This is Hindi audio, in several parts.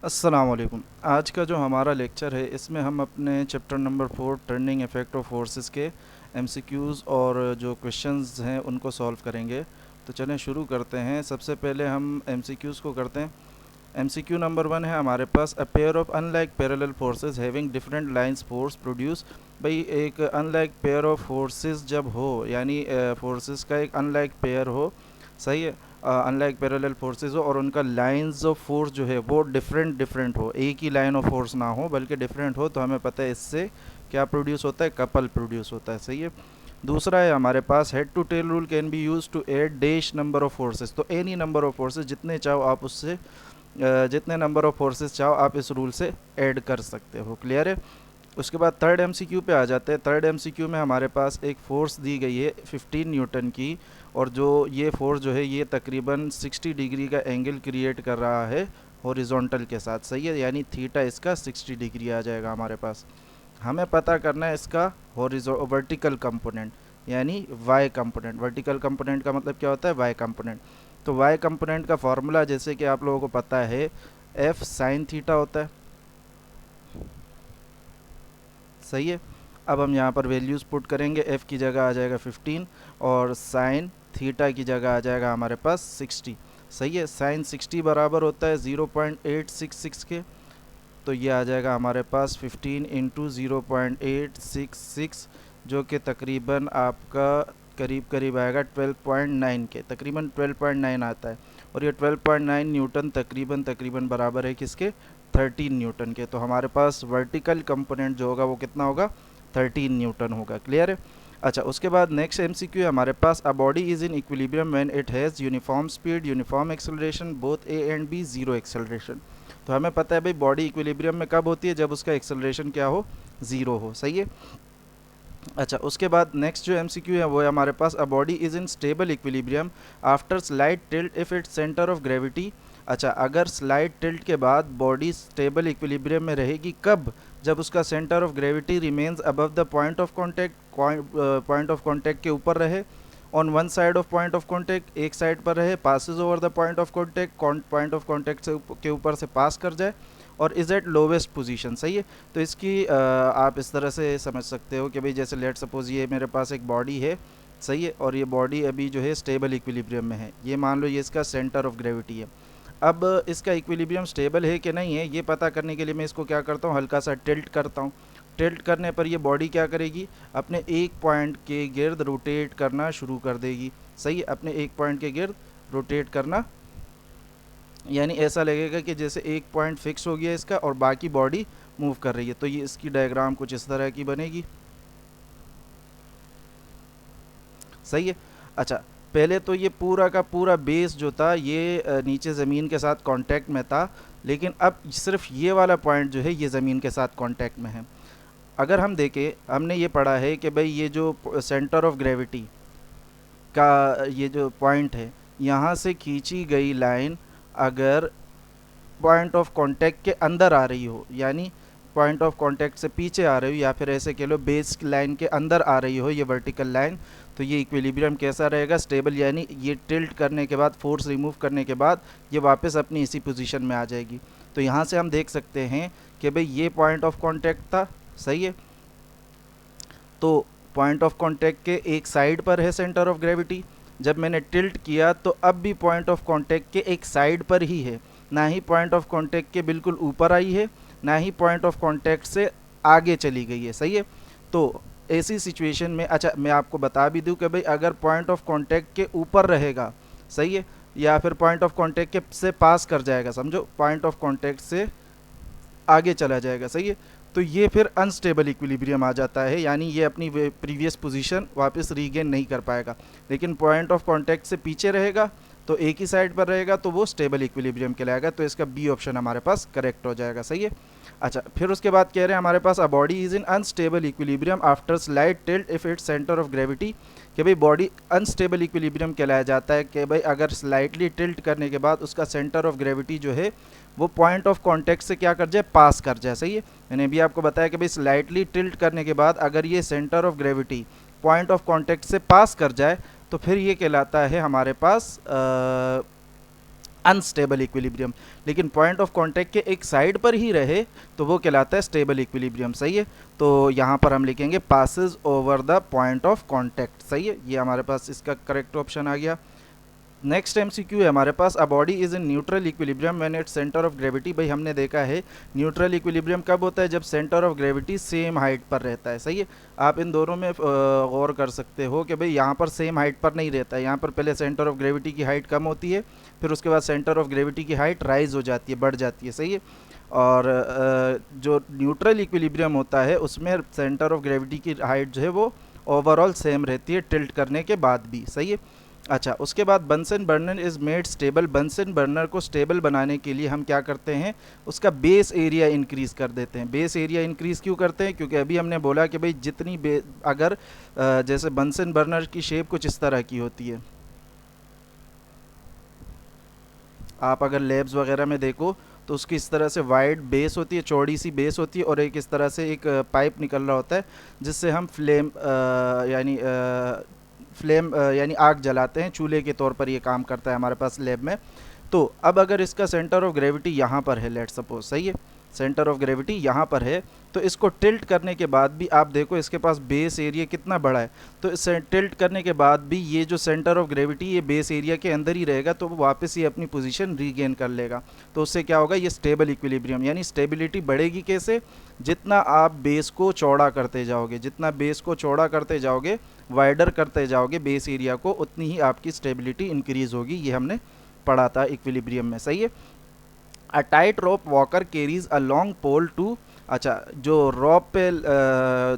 अस्सलाम वालेकुम। आज का जो हमारा लेक्चर है इसमें हम अपने chapter number 4 turning effect of forces के एमसीक्यूज़ और जो क्वेश्चंस हैं उनको सॉल्व करेंगे। तो चलें शुरू करते हैं। सबसे पहले हम एमसीक्यूज़ को करते हैं। एमसीक्यू नंबर 1 है हमारे पास, a pair of unlike parallel forces having different lines force produce. भाई एक अनलाइक पेयर ऑफ फोर्सेस जब हो, यानी फोर्सेस का एक अनलाइक पेयर हो, सही है, अनलाइक पैरेलल फोर्सेस हो और उनका लाइंस ऑफ फोर्स जो है वो डिफरेंट डिफरेंट हो, एक ही लाइन ऑफ फोर्स ना हो बल्कि डिफरेंट हो, तो हमें पता है इससे क्या प्रोड्यूस होता है, कपल प्रोड्यूस होता है। सही है। दूसरा है हमारे पास, head to tail rule can be use to add dash number of forces. तो एनी नंबर ऑफ फोर्सेस, जितने चाहो आप उससे जितने नंबर ऑफ फोर्सेस चाहो आप इस रूल से ऐड कर सकते हो। क्लियर है। उसके बाद थर्ड एमसीक्यू पे आ जाते हैं। थर्ड एमसीक्यू में हमारे पास एक फ़ोर्स दी गई है 15 न्यूटन की, और जो ये फ़ोर्स जो है ये तकरीबन 60 डिग्री का एंगल क्रिएट कर रहा है हॉरिजॉन्टल के साथ। सही है, यानी थीटा इसका 60 डिग्री आ जाएगा हमारे पास। हमें पता करना है इसका वर्टिकल कंपोनेंट, यानी वाई कंपोनेंट। वर्टिकल कंपोनेंट का मतलब क्या होता है, वाई कंपोनेंट। तो वाई कंपोनेंट का फॉर्मूला जैसे कि आप लोगों को पता है, एफ साइन थीटा होता है। सही है। अब हम यहाँ पर वैल्यूज़ पुट करेंगे। एफ़ की जगह आ जाएगा 15 और साइन थीटा की जगह आ जाएगा हमारे पास 60। सही है। साइन 60 बराबर होता है 0.866 के, तो ये आ जाएगा हमारे पास 15 इंटू 0.866, जो कि तकरीबन आपका करीब करीब आएगा 12.9 के, तकरीबन 12.9 आता है। और ये 12.9 न्यूटन तकरीबन तकरीबन बराबर है किसके, 13 न्यूटन के। तो हमारे पास वर्टिकल कंपोनेंट जो होगा वो कितना होगा, 13 न्यूटन होगा। क्लियर है। अच्छा, उसके बाद नेक्स्ट एमसीक्यू है हमारे पास, a body is in equilibrium when it has uniform speed, uniform acceleration, both A and B, zero acceleration. तो हमें पता है भाई बॉडी इक्विलिब्रियम में कब होती है, जब उसका एक्सेलरेशन क्या हो, ज़ीरो हो। सही है। अच्छा, उसके बाद नेक्स्ट जो एमसीक्यू है वो है हमारे पास, a body is in stable equilibrium after slide tilt if its centre of gravity. अच्छा, अगर स्लाइड टिल्ट के बाद बॉडी स्टेबल इक्विलिब्रियम में रहेगी कब, जब उसका centre of gravity remains above the point of contact, point of contact के ऊपर रहे, on one side of point of contact, एक साइड पर रहे, passes over the point of contact, point of contact से के ऊपर से पास कर जाए, और इज़ एट लोवेस्ट पोजीशन। सही है। तो इसकी आप इस तरह से समझ सकते हो कि भाई जैसे लेट सपोज ये मेरे पास एक बॉडी है, सही है, और ये बॉडी अभी जो है स्टेबल इक्विलिब्रियम में है। ये मान लो ये इसका सेंटर ऑफ ग्रेविटी है। अब इसका इक्विलिब्रियम स्टेबल है कि नहीं है ये पता करने के लिए मैं इसको क्या करता हूँ, हल्का सा टिल्ट करता हूँ। टिल्ट करने पर ये बॉडी क्या करेगी, अपने एक पॉइंट के गिर्द रोटेट करना शुरू कर देगी। सही है, अपने एक पॉइंट के गिर्द रोटेट करना, यानी ऐसा लगेगा कि जैसे एक पॉइंट फिक्स हो गया इसका और बाकी बॉडी मूव कर रही है। तो ये इसकी डायग्राम कुछ इस तरह की बनेगी। सही है। अच्छा, पहले तो ये पूरा का पूरा बेस जो था ये नीचे ज़मीन के साथ कांटेक्ट में था, लेकिन अब सिर्फ ये वाला पॉइंट जो है ये ज़मीन के साथ कांटेक्ट में है। अगर हम देखें, हमने ये पढ़ा है कि भाई ये जो सेंटर ऑफ ग्रेविटी का ये जो पॉइंट है, यहाँ से खींची गई लाइन अगर पॉइंट ऑफ कांटेक्ट के अंदर आ रही हो, यानी पॉइंट ऑफ कांटेक्ट से पीछे आ रही हो, या फिर ऐसे कह लो बेस लाइन के अंदर आ रही हो ये वर्टिकल लाइन, तो ये इक्विलिब्रियम कैसा रहेगा, स्टेबल। यानी ये टिल्ट करने के बाद, फोर्स रिमूव करने के बाद ये वापस अपनी इसी पोजीशन में आ जाएगी। तो यहाँ से हम देख सकते हैं कि भाई ये पॉइंट ऑफ कांटेक्ट था। सही है। तो पॉइंट ऑफ कांटेक्ट के एक साइड पर है सेंटर ऑफ ग्रेविटी, जब मैंने टिल्ट किया तो अब भी पॉइंट ऑफ कांटेक्ट के एक साइड पर ही है, ना ही पॉइंट ऑफ कांटेक्ट के बिल्कुल ऊपर आई है, ना ही पॉइंट ऑफ कांटेक्ट से आगे चली गई है। सही है। तो ऐसी सिचुएशन में, अच्छा मैं आपको बता भी दूं कि भाई अगर पॉइंट ऑफ कांटेक्ट के ऊपर रहेगा, सही है, या फिर पॉइंट ऑफ कांटेक्ट के से पास कर जाएगा, समझो पॉइंट ऑफ कांटेक्ट से आगे चला जाएगा, सही है, तो ये फिर अनस्टेबल इक्विलिब्रियम आ जाता है, यानी ये अपनी प्रीवियस पोजीशन वापस रीगेन नहीं कर पाएगा। लेकिन पॉइंट ऑफ कांटेक्ट से पीछे रहेगा, तो एक ही साइड पर रहेगा, तो वो स्टेबल इक्विलिब्रियम कहलाएगा। तो इसका बी ऑप्शन हमारे पास करेक्ट हो जाएगा। सही है। अच्छा, फिर उसके बाद कह रहे हैं हमारे पास, a body is in unstable equilibrium after slide tilt if its centre of gravity. कि भाई बॉडी अनस्टेबल इक्विलिब्रियम कहलाया जाता है कि भाई अगर स्लाइटली टिल्ट करने के बाद उसका सेंटर ऑफ ग्रेविटी जो है वो पॉइंट ऑफ कांटेक्ट से क्या कर जाए, पास कर जाए। सही है। मैंने भी आपको बताया कि भाई स्लाइटली टिल्ट करने के बाद अगर ये centre of gravity point of contact से पास कर जाए तो फिर ये कहलाता है हमारे पास अनस्टेबल इक्विलिब्रियम। लेकिन पॉइंट ऑफ कांटेक्ट के एक साइड पर ही रहे तो वो कहलाता है स्टेबल इक्विलिब्रियम। सही है, तो यहाँ पर हम लिखेंगे passes over the point of contact. सही है, ये हमारे पास इसका करेक्ट ऑप्शन आ गया। नेक्स्ट एमसीक्यू है हमारे पास, a body is in neutral equilibrium when its centre of gravity. भाई हमने देखा है न्यूट्रल इक्विलिब्रियम कब होता है, जब centre of gravity same height पर रहता है। सही है, आप इन दोनों में गौर कर सकते हो कि भाई यहाँ पर सेम हाइट पर नहीं रहता है, यहाँ पर पहले सेंटर ऑफ ग्रेविटी की हाइट कम होती है, फिर उसके बाद सेंटर ऑफ ग्रेविटी की हाइट राइज हो जाती है, बढ़ जाती है। सही है, और जो न्यूट्रल इक्विलिब्रियम होता है उसमें सेंटर ऑफ ग्रेविटी की हाइट जो है वो ओवरऑल सेम रहती है टिल्ट करने के बाद भी। सही है, अच्छा उसके बाद Bunsen burner is made stable. Bunsen burner को स्टेबल बनाने के लिए हम क्या करते हैं, उसका बेस एरिया इंक्रीज़ कर देते हैं। बेस एरिया इंक्रीज़ क्यों करते हैं, क्योंकि अभी हमने बोला कि भाई जितनी अगर जैसे बंसन बर्नर की शेप कुछ इस तरह की होती है, आप अगर लैब्स वगैरह में देखो तो उसकी इस तरह से वाइड बेस होती है, चौड़ी सी बेस होती है, और एक इस तरह से एक पाइप निकल रहा होता है जिससे हम फ्लेम यानी आग जलाते हैं, चूल्हे के तौर पर ये काम करता है हमारे पास लैब में। तो अब अगर इसका सेंटर ऑफ ग्रेविटी यहाँ पर है, लेट सपोज, सही है, सेंटर ऑफ ग्रेविटी यहाँ पर है, तो इसको टिल्ट करने के बाद भी आप देखो इसके पास बेस एरिया कितना बड़ा है, तो इस टिल्ट करने के बाद भी ये जो सेंटर ऑफ ग्रेविटी ये बेस एरिया के अंदर ही रहेगा, तो वो वापस ये अपनी पोजीशन रीगेन कर लेगा। तो उससे क्या होगा, ये स्टेबल इक्विलिब्रियम, यानी स्टेबिलिटी बढ़ेगी कैसे, जितना आप बेस को चौड़ा करते जाओगे, जितना बेस को चौड़ा करते जाओगे, वाइडर करते जाओगे बेस एरिया को, उतनी ही आपकी स्टेबिलिटी इंक्रीज होगी। ये हमने पढ़ा था इक्विलिब्रियम में। सही है, a tight rope walker carries a long pole to, अच्छा जो रॉप पे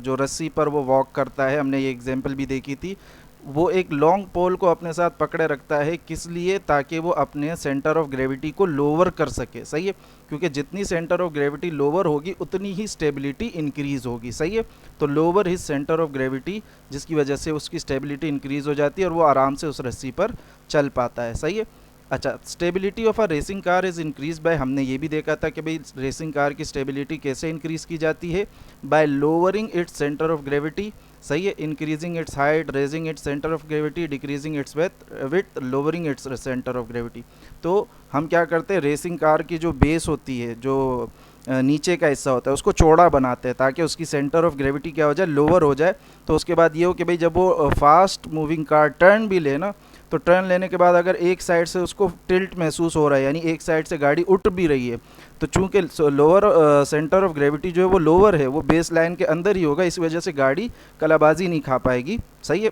जो रस्सी पर वो वॉक करता है, हमने ये एग्जांपल भी देखी थी, वो एक लॉन्ग पोल को अपने साथ पकड़े रखता है, किस लिए, ताकि वो अपने सेंटर ऑफ ग्रेविटी को लोअर कर सके। सही है, क्योंकि जितनी सेंटर ऑफ ग्रेविटी लोअर होगी उतनी ही स्टेबिलिटी इंक्रीज़ होगी। सही है, तो lower his centre of gravity, जिसकी वजह से उसकी स्टेबिलिटी इंक्रीज़ हो जाती है और वो आराम से उस रस्सी पर चल पाता है। सही है, अच्छा stability of a racing car is increase by, हमने ये भी देखा था कि भाई रेसिंग कार की स्टेबिलिटी कैसे इंक्रीज़ की जाती है, bye lowering it's centre of gravity. सही है, increasing its height, raising it's centre of gravity, decreasing it's width, lowering it's centre of gravity. तो हम क्या करते हैं, रेसिंग कार की जो बेस होती है, जो नीचे का हिस्सा होता है, उसको चौड़ा बनाते हैं ताकि उसकी सेंटर ऑफ ग्रेविटी क्या हो जाए, लोअर हो जाए। तो उसके बाद ये हो कि भाई जब वो फास्ट मूविंग कार टर्न भी ले ना, तो टर्न लेने के बाद अगर एक साइड से उसको टिल्ट महसूस हो रहा है, यानी एक साइड से गाड़ी उठ भी रही है, तो चूंकि लोअर सेंटर ऑफ ग्रेविटी जो है वो लोअर है, वो बेस लाइन के अंदर ही होगा, इस वजह से गाड़ी कलाबाजी नहीं खा पाएगी। सही है,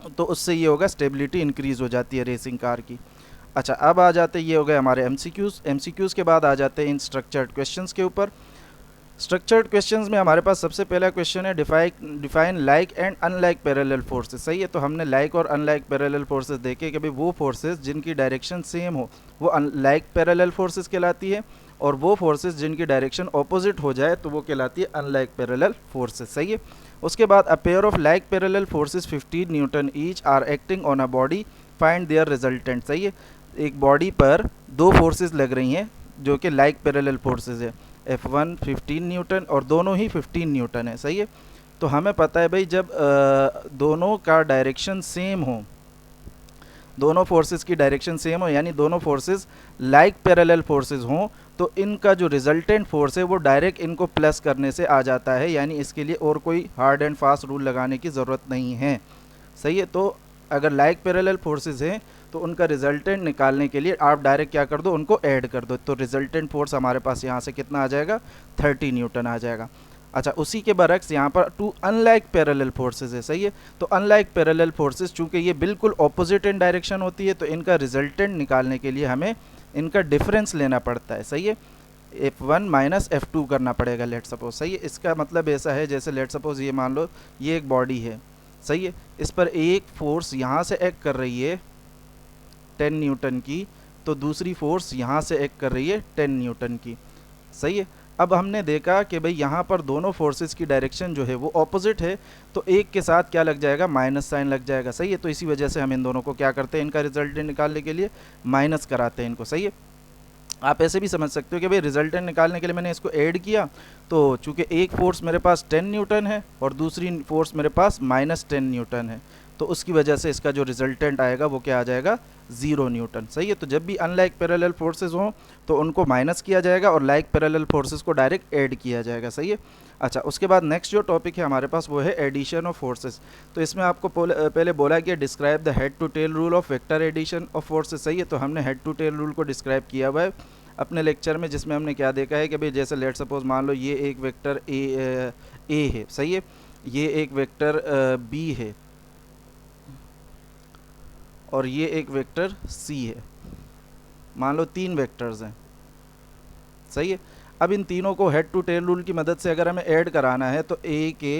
तो उससे ये होगा स्टेबिलिटी इंक्रीज़ हो जाती है रेसिंग कार की। अच्छा अब आ जाते हैं, ये हो गए हमारे एमसीक्यूज़ के बाद आ जाते हैं इन स्ट्रक्चर्ड क्वेश्चंस के ऊपर। स्ट्रक्चर्ड क्वेश्चंस में हमारे पास सबसे पहला क्वेश्चन है, define like and unlike parallel forces. सही है, तो हमने लाइक और अनलाइक पैरेलल फोर्सेस देखे कि भाई वो फोर्सेस जिनकी डायरेक्शन सेम हो वो लाइक पैरेलल फोर्सेस कहलाती है, और वो फोर्सेस जिनकी डायरेक्शन ऑपोजिट हो जाए तो वो कहलाती है अनलाइक पैरेलल फोर्सेस। सही है, उसके बाद a pair of like parallel forces 15 newton each are acting on a body, find their resultant. सही है, एक बॉडी पर दो फोर्सेस लग रही हैं जो कि लाइक पैरेलल फोर्सेस है, F1 15 न्यूटन और दोनों ही 15 न्यूटन है। सही है, तो हमें पता है भाई जब दोनों का डायरेक्शन सेम हो, दोनों फोर्सेस की डायरेक्शन सेम हो, यानी दोनों फोर्सेस लाइक पैरेलल फोर्सेस हों, तो इनका जो रिजल्टेंट फोर्स है वो डायरेक्ट इनको प्लस करने से आ जाता है, यानी इसके लिए और कोई हार्ड एंड फास्ट रूल लगाने की ज़रूरत नहीं है। सही है, तो अगर लाइक पैरेलल फोर्सेस हैं तो उनका रिजल्टेंट निकालने के लिए आप डायरेक्ट क्या कर दो, उनको ऐड कर दो, तो रिजल्टेंट फोर्स हमारे पास यहाँ से कितना आ जाएगा, 30 न्यूटन आ जाएगा। अच्छा उसी के बरक्स यहाँ पर टू अनलाइक पैरेलल फोर्सेस है। सही है, तो अनलाइक पैरेलल फोर्सेस चूंकि ये बिल्कुल ऑपोजिट इन डायरेक्शन होती है, तो इनका रिजल्टेंट निकालने के लिए हमें इनका डिफरेंस लेना पड़ता है। सही है, F1 माइनस F2 करना पड़ेगा, लेट सपोज। सही है, इसका मतलब ऐसा है जैसे लेट सपोज ये मान लो ये एक बॉडी है। सही है, इस पर एक फोर्स यहाँ से एक्ट कर रही है 10 न्यूटन की, तो दूसरी फोर्स यहाँ से एक्ट कर रही है 10 न्यूटन की। सही है, अब हमने देखा कि भाई यहाँ पर दोनों फोर्सेस की डायरेक्शन जो है वो ऑपोजिट है, तो एक के साथ क्या लग जाएगा, माइनस साइन लग जाएगा। सही है, तो इसी वजह से हम इन दोनों को क्या करते हैं, इनका रिजल्टेंट निकालने के लिए माइनस कराते हैं इनको। सही है, आप ऐसे भी समझ सकते हो कि भाई रिजल्टेंट निकालने के लिए मैंने इसको ऐड किया, तो चूंकि एक फोर्स मेरे पास 10 न्यूटन है और दूसरी फोर्स मेरे पास -10 न्यूटन है, तो उसकी वजह से इसका जो रिजल्टेंट आएगा वो क्या आ जाएगा, 0 न्यूटन। सही है, तो जब भी अनलाइक पैरेलल फोर्सेस हों तो उनको माइनस किया जाएगा और लाइक पैरेलल फोर्सेस को डायरेक्ट ऐड किया जाएगा। सही है। अच्छा, उसके बाद नेक्स्ट जो टॉपिक है हमारे पास वो है एडिशन ऑफ फोर्सेस। तो इसमें आपको पहले बोला कि describe the head to tail rule of vector addition of forces. सही है, तो हमने हेड टू टेल रूल को डिस्क्राइब किया हुआ है अपने लेक्चर में, जिसमें हमने क्या देखा है कि भाई जैसे लेट सपोज मान लो ये एक वेक्टर ए है। सही है, ये एक वेक्टर बी है और ये एक वेक्टर सी है। मान लो 3 वेक्टर्स हैं। सही है, अब इन तीनों को हेड टू टेल रूल की मदद से अगर हमें ऐड कराना है तो ए के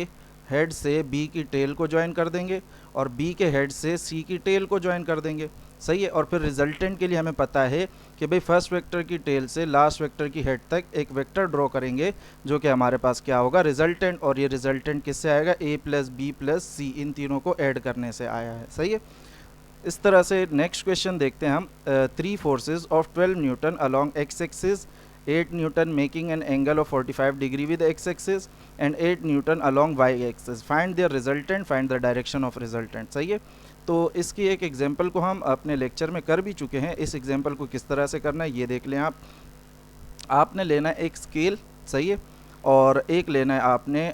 हेड से बी की टेल को ज्वाइन कर देंगे और बी के हेड से सी की टेल को ज्वाइन कर देंगे। सही है, और फिर रिजल्टेंट के लिए हमें पता है कि भाई फर्स्ट वेक्टर की टेल से लास्ट वेक्टर की हेड तक एक वेक्टर ड्रॉ करेंगे जो कि हमारे पास क्या होगा, रिजल्टेंट। और ये रिजल्टेंट किससे आएगा, ए प्लस बी प्लस सी, इन तीनों को ऐड करने से आया है। सही है, इस तरह से नेक्स्ट क्वेश्चन देखते हैं हम। 3 forces of 12 newton along x axis, 8 newton making an angle of 45 degree with x axis and 8 newton along Y axis, find their resultant, find the direction of resultant. सही है, तो इसकी एक एग्जांपल को हम अपने लेक्चर में कर भी चुके हैं। इस एग्जांपल को किस तरह से करना है ये देख लें आप। आपने लेना है एक स्केल। सही है, और एक लेना है आपने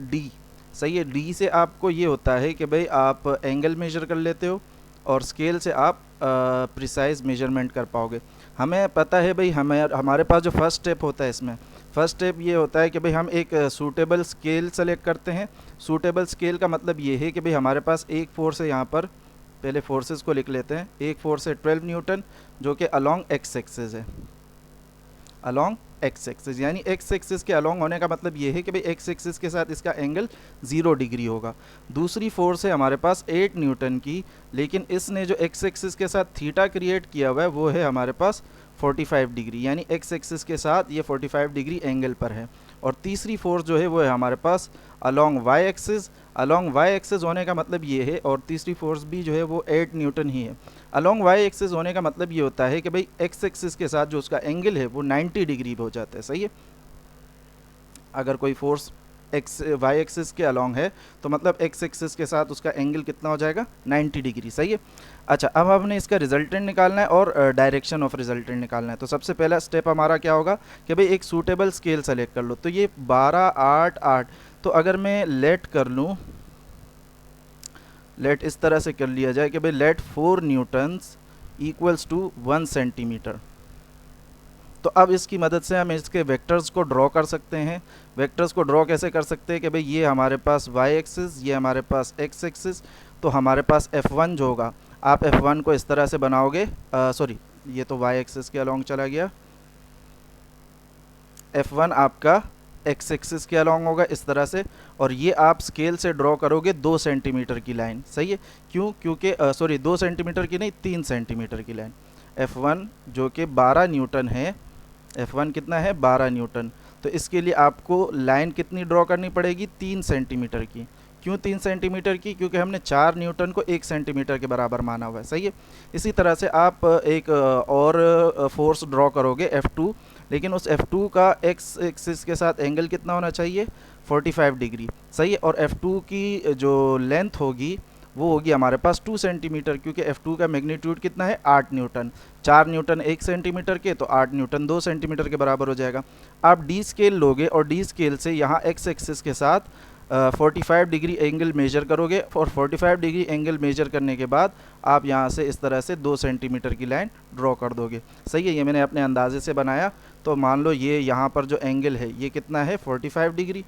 डी। सही है, डी से आपको ये होता है कि भाई आप एंगल मेजर कर लेते हो और स्केल से आप प्रिसाइज मेजरमेंट कर पाओगे। हमें पता है भाई हमारे पास जो फर्स्ट स्टेप होता है इसमें, फर्स्ट स्टेप ये होता है कि भाई हम एक सूटेबल स्केल सेलेक्ट करते हैं। सूटेबल स्केल का मतलब ये है कि भाई हमारे पास एक फोर्स है, यहाँ पर पहले फोर्सेस को लिख लेते हैं। एक फोर्स है 12 न्यूटन जो कि अलॉन्ग एक्स एक्सिस है, अलॉन्ग एक्स एक्सिस, यानी एक्स एक्सिस के अलॉन्ग होने का मतलब ये है कि भाई एक्स एक्सिस के साथ इसका एंगल 0 डिग्री होगा। दूसरी फोर्स है हमारे पास 8 न्यूटन की, लेकिन इसने जो एक्स एक्सिस के साथ थीटा क्रिएट किया हुआ है वो है हमारे पास 45 डिग्री, यानी एक्स एक्सिस के साथ ये 45 डिग्री एंगल पर है। और तीसरी फोर्स जो है वो है हमारे पास along Y axis. Along Y axis होने का मतलब ये है, और तीसरी फोर्स भी जो है वो 8 न्यूटन ही है। अलॉन्ग वाई एक्सिस होने का मतलब ये होता है कि भाई एक्स एक्सिस के साथ जो उसका एंगल है वो 90 डिग्री हो जाता है। सही है, अगर कोई फोर्स एक्स वाई एक्सिस के अलॉन्ग है तो मतलब एक्स एक्सिस के साथ उसका एंगल कितना हो जाएगा, 90 डिग्री। सही है। अच्छा, अब हमने इसका रिजल्टेंट निकालना है और डायरेक्शन ऑफ रिजल्टेंट निकालना है। तो सबसे पहला स्टेप हमारा क्या होगा कि भाई एक सूटेबल स्केल सेलेक्ट कर लो। तो ये 12 8 8, तो अगर मैं लेट कर लूँ, लेट इस तरह से कर लिया जाए कि भाई let 4 newtons equals to 1 centimetre. तो अब इसकी मदद से हम इसके वेक्टर्स को ड्रॉ कर सकते हैं। वेक्टर्स को ड्रॉ कैसे कर सकते हैं कि भाई ये हमारे पास वाई एक्सिस, ये हमारे पास एक्स एक्सिस। तो हमारे पास F1 जो होगा, आप F1 को इस तरह से बनाओगे, सॉरी ये तो वाई एक्सिस के अलॉन्ग चला गया, F1 आपका एक्स एक्सिस के अलॉन्ग होगा इस तरह से, और ये आप स्केल से ड्रॉ करोगे 2 सेंटीमीटर की लाइन। सही है, क्यों, क्योंकि सॉरी 2 सेंटीमीटर की नहीं, 3 सेंटीमीटर की लाइन। F1 जो कि 12 न्यूटन है, F1 कितना है, 12 न्यूटन। तो इसके लिए आपको लाइन कितनी ड्रॉ करनी पड़ेगी, 3 सेंटीमीटर की। क्यों 3 सेंटीमीटर की, क्योंकि हमने 4 न्यूटन को 1 सेंटीमीटर के बराबर माना हुआ है। सही है, इसी तरह से आप एक और फोर्स ड्रॉ करोगे F2, लेकिन उस F2 का एक्स एक्सिस के साथ एंगल कितना होना चाहिए, 45 डिग्री। सही है, और F2 की जो लेंथ होगी वो होगी हमारे पास 2 सेंटीमीटर, क्योंकि F2 का मैग्नीट्यूड कितना है, 8 न्यूटन। 4 न्यूटन 1 सेंटीमीटर के, तो 8 न्यूटन 2 सेंटीमीटर के बराबर हो जाएगा। आप डी स्केल लोगे और डी स्केल से यहाँ एक्स एक्सिस के साथ 45 डिग्री एंगल मेजर करोगे, और 45 डिग्री एंगल मेजर करने के बाद आप यहाँ से इस तरह से 2 सेंटीमीटर की लाइन ड्रॉ कर दोगे। सही है, ये मैंने अपने अंदाजे से बनाया। तो मान लो ये यहाँ पर जो एंगल है ये कितना है, 45 डिग्री।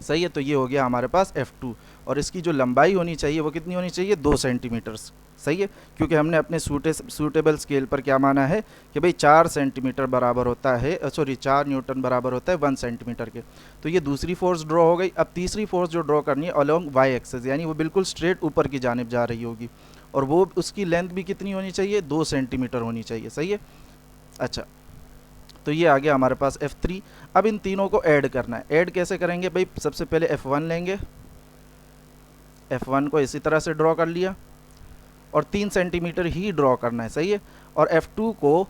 सही है, तो ये हो गया हमारे पास F2, और इसकी जो लंबाई होनी चाहिए वो कितनी होनी चाहिए, 2 सेंटीमीटर्स। सही है, क्योंकि हमने अपने सूटेबल स्केल पर क्या माना है कि भाई 4 सेंटीमीटर बराबर होता है, सॉरी 4 न्यूटन बराबर होता है 1 सेंटीमीटर के। तो ये दूसरी फोर्स ड्रॉ हो गई। अब तीसरी फोर्स जो ड्रॉ करनी है अलोंग वाई एक्सिस, यानी वो बिल्कुल स्ट्रेट ऊपर की जानिब जा रही होगी, और वो उसकी लेंथ भी कितनी होनी चाहिए, 2 सेंटीमीटर होनी चाहिए। सही है। अच्छा, तो ये आ गया हमारे पास F3। अब इन तीनों को ऐड करना है। ऐड कैसे करेंगे भाई, सबसे पहले F1 लेंगे, F1 को इसी तरह से ड्रॉ कर लिया, और 3 सेंटीमीटर ही ड्रॉ करना है। सही है, और F2 को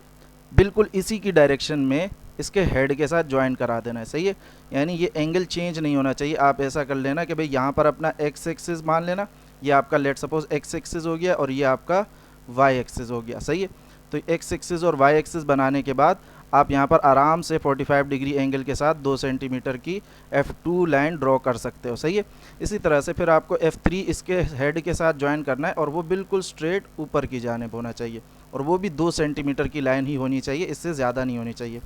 बिल्कुल इसी की डायरेक्शन में इसके हेड के साथ ज्वाइन करा देना है, सही है। यानी ये एंगल चेंज नहीं होना चाहिए। आप ऐसा कर लेना कि भाई यहाँ पर अपना एक्स एक्सिस मान लेना, ये आपका लेट सपोज एक्स एक्सिस हो गया और ये आपका वाई एक्सिस हो गया, सही है। तो एक्स एक्सिस और वाई एक्सिस बनाने के बाद आप यहाँ पर आराम से 45 डिग्री एंगल के साथ 2 सेंटीमीटर की F2 लाइन ड्रॉ कर सकते हो, सही है। इसी तरह से फिर आपको F3 इसके हेड के साथ ज्वाइन करना है और वो बिल्कुल स्ट्रेट ऊपर की जानिब होना चाहिए, और वो भी 2 सेंटीमीटर की लाइन ही होनी चाहिए, इससे ज़्यादा नहीं होनी चाहिए।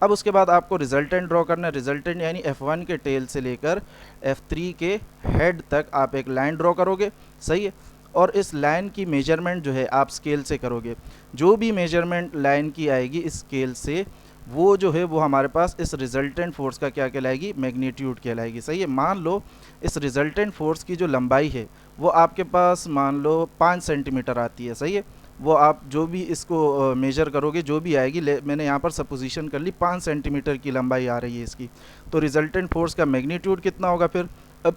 अब उसके बाद आपको रिजल्टेंट ड्रॉ करना है। रिजल्टेंट यानी F1 के टेल से लेकर F3 के हेड तक आप एक लाइन ड्रॉ करोगे, सही है। और इस लाइन की मेजरमेंट जो है आप स्केल से करोगे। जो भी मेजरमेंट लाइन की आएगी इस स्केल से, वो जो है वो हमारे पास इस रिजल्टेंट फोर्स का क्या कहलाएगी, मैग्नीट्यूड कहलाएगी, सही है। मान लो इस रिजल्टेंट फोर्स की जो लंबाई है वो आपके पास मान लो 5 सेंटीमीटर आती है, सही है। वो आप जो भी इसको मेजर करोगे, जो भी आएगी, मैंने यहाँ पर सपोजिशन कर ली 5 सेंटीमीटर की लंबाई आ रही है इसकी, तो रिजल्टेंट फोर्स का मैग्नीट्यूड कितना होगा फिर। अब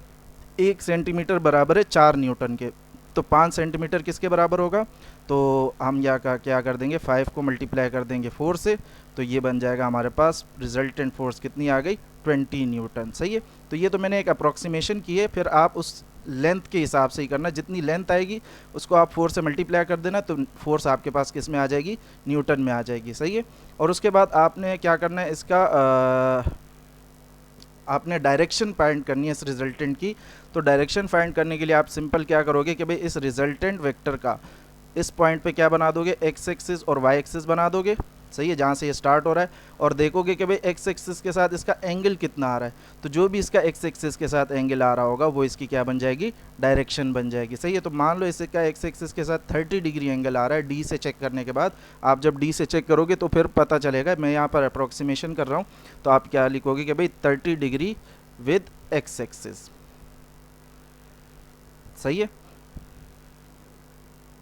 1 सेंटीमीटर बराबर है 4 न्यूटन के, तो 5 सेंटीमीटर किसके बराबर होगा, तो हम यहाँ का क्या कर देंगे, 5 को मल्टीप्लाई कर देंगे 4 से, तो ये बन जाएगा हमारे पास रिजल्टेंट फोर्स कितनी आ गई, 20 न्यूटन, सही है। तो ये तो मैंने एक अप्रॉक्सीमेशन की है, फिर आप उस लेंथ के हिसाब से ही करना, जितनी लेंथ आएगी उसको आप 4 से मल्टीप्लाई कर देना, तो फोर्स आपके पास किस में आ जाएगी, न्यूटन में आ जाएगी, सही है। और उसके बाद आपने क्या करना है, इसका आपने डायरेक्शन फाइंड करनी है इस रिजल्टेंट की। तो डायरेक्शन फाइंड करने के लिए आप सिंपल क्या करोगे कि भाई इस रिजल्टेंट वेक्टर का इस पॉइंट पे क्या बना दोगे, एक्स एक्सिस और वाई एक्सिस बना दोगे, सही है, जहाँ से ये स्टार्ट हो रहा है, और देखोगे कि भाई एक्स एक्सिस के साथ इसका एंगल कितना आ रहा है। तो जो भी इसका एक्स एक्सिस के साथ एंगल आ रहा होगा वो इसकी क्या बन जाएगी, डायरेक्शन बन जाएगी, सही है। तो मान लो इसका एक्स एक्सिस के साथ 30 डिग्री एंगल आ रहा है, डी से चेक करने के बाद, आप जब डी से चेक करोगे तो फिर पता चलेगा, मैं यहाँ पर अप्रोक्सीमेशन कर रहा हूँ, तो आप क्या लिखोगे कि भाई 30 डिग्री विद एक्स एक्सिस, सही है।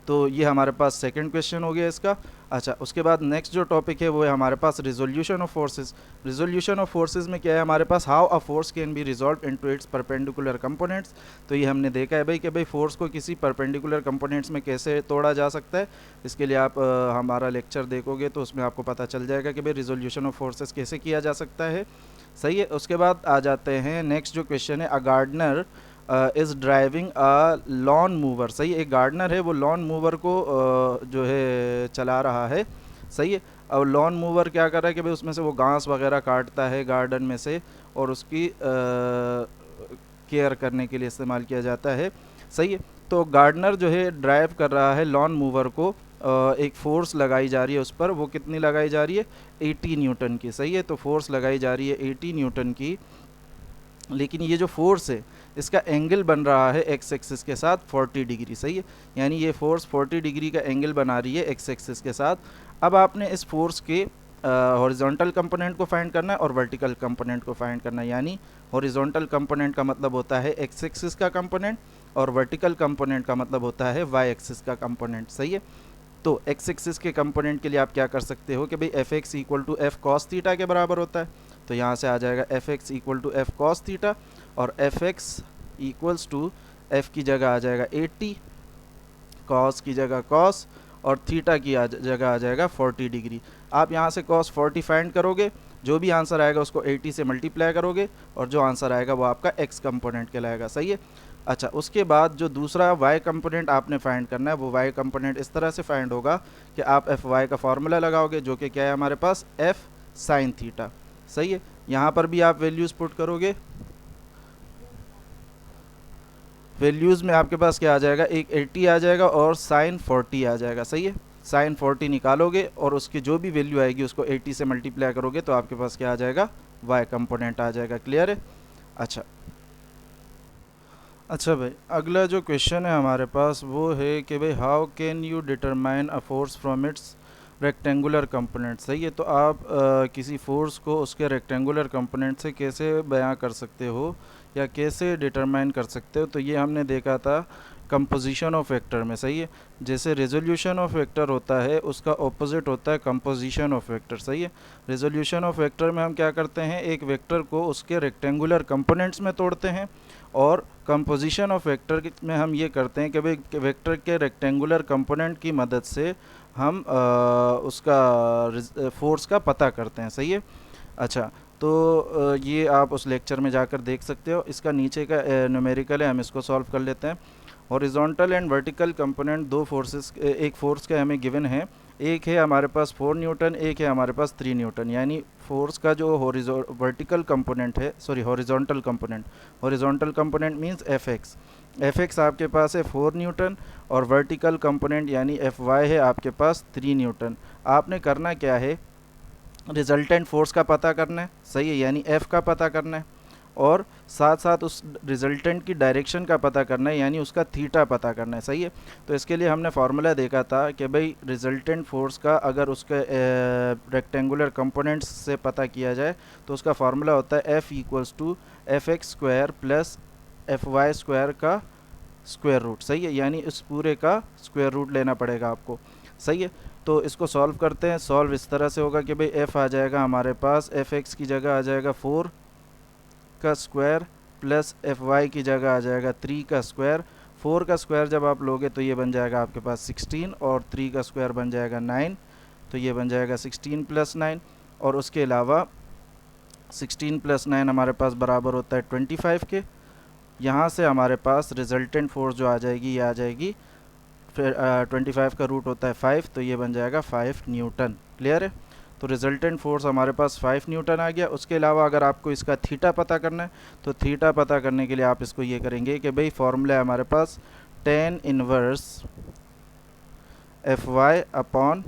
तो ये हमारे पास सेकंड क्वेश्चन हो गया इसका। अच्छा, उसके बाद नेक्स्ट जो टॉपिक है वो है हमारे पास resolution of forces. Resolution of forces में क्या है हमारे पास, how a force can be resolve into its perpendicular components. तो ये हमने देखा है भाई कि भाई फोर्स को किसी परपेंडिकुलर कंपोनेंट्स में कैसे तोड़ा जा सकता है। इसके लिए आप हमारा लेक्चर देखोगे तो उसमें आपको पता चल जाएगा कि भाई रिजोल्यूशन ऑफ फोर्सेस कैसे किया जा सकता है, सही है। उसके बाद आ जाते हैं नेक्स्ट जो क्वेश्चन है, a gardener is driving a lawn mower, सही है। एक गार्डनर है वो लॉन मूवर को जो है चला रहा है, सही है। और लॉन मूवर क्या कर रहा है कि भाई उसमें से वो घास वगैरह काटता है गार्डन में से, और उसकी केयर करने के लिए इस्तेमाल किया जाता है, सही है। तो गार्डनर जो है ड्राइव कर रहा है लॉन मूवर को, एक फोर्स लगाई जा रही है उस पर, वो कितनी लगाई जा रही है, 80 न्यूटन की, सही है। तो फोर्स लगाई जा रही है 80 न्यूटन की, लेकिन ये जो फोर्स है इसका एंगल बन रहा है एक्स एक्सिस के साथ 40 डिग्री, सही है। यानी ये फोर्स 40 डिग्री का एंगल बना रही है एक्स एक्सिस के साथ। अब आपने इस फोर्स के हॉरिजॉन्टल कंपोनेंट को फाइंड करना है और वर्टिकल कंपोनेंट को फाइंड करना है। यानी हॉरिजॉन्टल कंपोनेंट का मतलब होता है एक्स एक्सिस का कंपोनेंट, और वर्टिकल कंपोनेंट का मतलब होता है वाई एक्सिस का कंपोनेंट, सही है। तो एक्स एक्सिस के कंपोनेंट के लिए आप क्या कर सकते हो कि भाई F X equal to F cos theta के बराबर होता है, तो यहाँ से आ जाएगा F X equal to F cos theta, और F X equals to F की जगह आ जाएगा 80, कॉस की जगह कॉस, और थीटा की जगह आ जाएगा 40 डिग्री। आप यहाँ से कॉस 40 फाइंड करोगे, जो भी आंसर आएगा उसको 80 से मल्टीप्लाई करोगे, और जो आंसर आएगा वो आपका एक्स कंपोनेंट कहलाएगा, सही है। अच्छा, उसके बाद जो दूसरा वाई कंपोनेंट आपने फाइंड करना है, वो वाई कंपोनेंट इस तरह से फाइंड होगा कि आप एफ वाई का फार्मूला लगाओगे, जो कि क्या है हमारे पास, एफ साइन थीटा, सही है। यहाँ पर भी आप वैल्यूज़ पुट करोगे, वैल्यूज़ में आपके पास क्या आ जाएगा, एक 80 आ जाएगा और साइन 40 आ जाएगा, सही है। साइन 40 निकालोगे और उसकी जो भी वैल्यू आएगी उसको 80 से मल्टीप्लाई करोगे, तो आपके पास क्या आ जाएगा, वाई कंपोनेंट आ जाएगा। क्लियर है। अच्छा भाई, अगला जो क्वेश्चन है हमारे पास वो है कि भाई how can you determine a force from its rectangular component, सही है। तो आप किसी फोर्स को उसके रेक्टेंगुलर कंपोनेंट से कैसे बयां कर सकते हो या कैसे डिटरमाइन कर सकते हो। तो ये हमने देखा था कंपोजिशन ऑफ वेक्टर में, सही है। जैसे रेजोल्यूशन ऑफ वेक्टर होता है उसका ऑपोजिट होता है कंपोजिशन ऑफ वेक्टर, सही है। रेजोल्यूशन ऑफ वेक्टर में हम क्या करते हैं, एक वेक्टर को उसके रेक्टेंगुलर कंपोनेंट्स में तोड़ते हैं, और कंपोजिशन ऑफ वेक्टर में हम ये करते हैं कि भाई वेक्टर के रेक्टेंगुलर कंपोनेंट की मदद से हम उसका फोर्स का पता करते हैं, सही है। अच्छा, तो ये आप उस लेक्चर में जाकर देख सकते हो। इसका नीचे का न्यूमेरिकल है, हम इसको सॉल्व कर लेते हैं। हॉरिजॉन्टल एंड वर्टिकल कंपोनेंट दो फोर्सेस, एक फोर्स का हमें गिवन है, एक है हमारे पास 4 न्यूटन, एक है हमारे पास 3 न्यूटन। यानी फोर्स का जो वर्टिकल कंपोनेंट है, sorry horizontal component means F x आपके पास है 4 न्यूटन, और वर्टिकल कंपोनेंट यानी एफ वाई है आपके पास 3 न्यूटन। आपने करना क्या है, रिजल्टेंट फोर्स का पता करना है, सही है, यानी एफ का पता करना है, और साथ साथ उस रिजल्टेंट की डायरेक्शन का पता करना है, यानी उसका थीटा पता करना है, सही है। तो इसके लिए हमने फार्मूला देखा था कि भाई रिजल्टेंट फोर्स का अगर उसके रेक्टेंगुलर कंपोनेंट्स से पता किया जाए तो उसका फार्मूला होता है F equals to F X square plus F Y square का स्क्वायर रूट, सही है, यानी इस पूरे का स्क्वायर रूट लेना पड़ेगा आपको, सही है। तो इसको सॉल्व करते हैं। सॉल्व इस तरह से होगा कि भाई एफ आ जाएगा हमारे पास, एफ एक्स की जगह आ जाएगा 4 का स्क्वायर प्लस एफ वाई की जगह आ जाएगा 3 का स्क्वायर। 4 का स्क्वायर जब आप लोगे तो ये बन जाएगा आपके पास 16, और 3 का स्क्वायर बन जाएगा 9, तो ये बन जाएगा 16 प्लस 9, और उसके अलावा 16 प्लस 9 हमारे पास बराबर होता है 25 के। यहाँ से हमारे पास रिजल्टेंट फोर्स जो आ जाएगी, ये आ जाएगी, फिर 25 का रूट होता है 5, तो ये बन जाएगा 5 न्यूटन। क्लियर है। तो रिजल्टेंट फोर्स हमारे पास 5 न्यूटन आ गया। उसके अलावा अगर आपको इसका थीटा पता करना है तो थीटा पता करने के लिए आप इसको ये करेंगे कि भाई फॉर्मूला है हमारे पास tan inverse F Y upon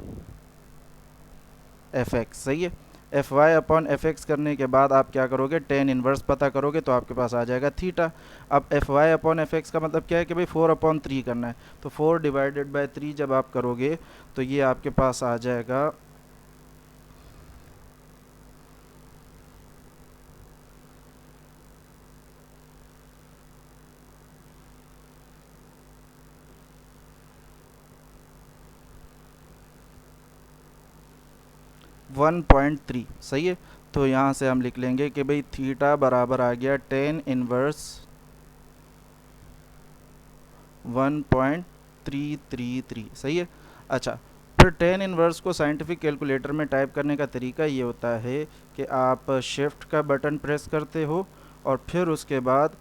F X, सही है। F Y upon F X करने के बाद आप क्या करोगे, tan इनवर्स पता करोगे तो आपके पास आ जाएगा थीटा। अब F Y upon F X का मतलब क्या है कि भाई 4 अपॉन 3 करना है, तो 4 डिवाइडेड बाय 3 जब आप करोगे तो ये आपके पास आ जाएगा 1.3, सही है। तो यहाँ से हम लिख लेंगे कि भाई थीटा बराबर आ गया tan इनवर्स 1.333, सही है। अच्छा, फिर tan इनवर्स को साइंटिफिक कैलकुलेटर में टाइप करने का तरीका ये होता है कि आप शिफ्ट का बटन प्रेस करते हो और फिर उसके बाद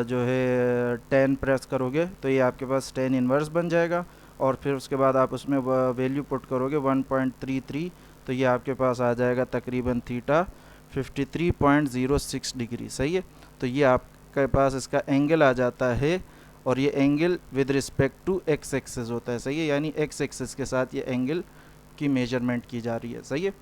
जो है tan प्रेस करोगे तो ये आपके पास tan इनवर्स बन जाएगा, और फिर उसके बाद आप उसमें वैल्यू पुट करोगे 1.33, तो ये आपके पास आ जाएगा तकरीबन थीटा 53.06 डिग्री, सही है। तो ये आपके पास इसका एंगल आ जाता है, और ये angle with respect to X axis होता है, सही है, यानी एक्स एक्सिस के साथ ये एंगल की मेजरमेंट की जा रही है, सही है।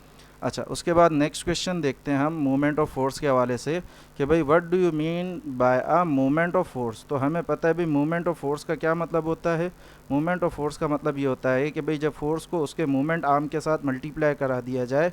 अच्छा, उसके बाद नेक्स्ट क्वेश्चन देखते हैं हम मूवमेंट ऑफ फोर्स के हवाले से कि भाई what do you mean by a movement of force. तो हमें पता है भाई मूवमेंट ऑफ फोर्स का क्या मतलब होता है। मूवमेंट ऑफ फोर्स का मतलब ये होता है कि भाई जब फोर्स को उसके मूवमेंट आर्म के साथ मल्टीप्लाई करा दिया जाए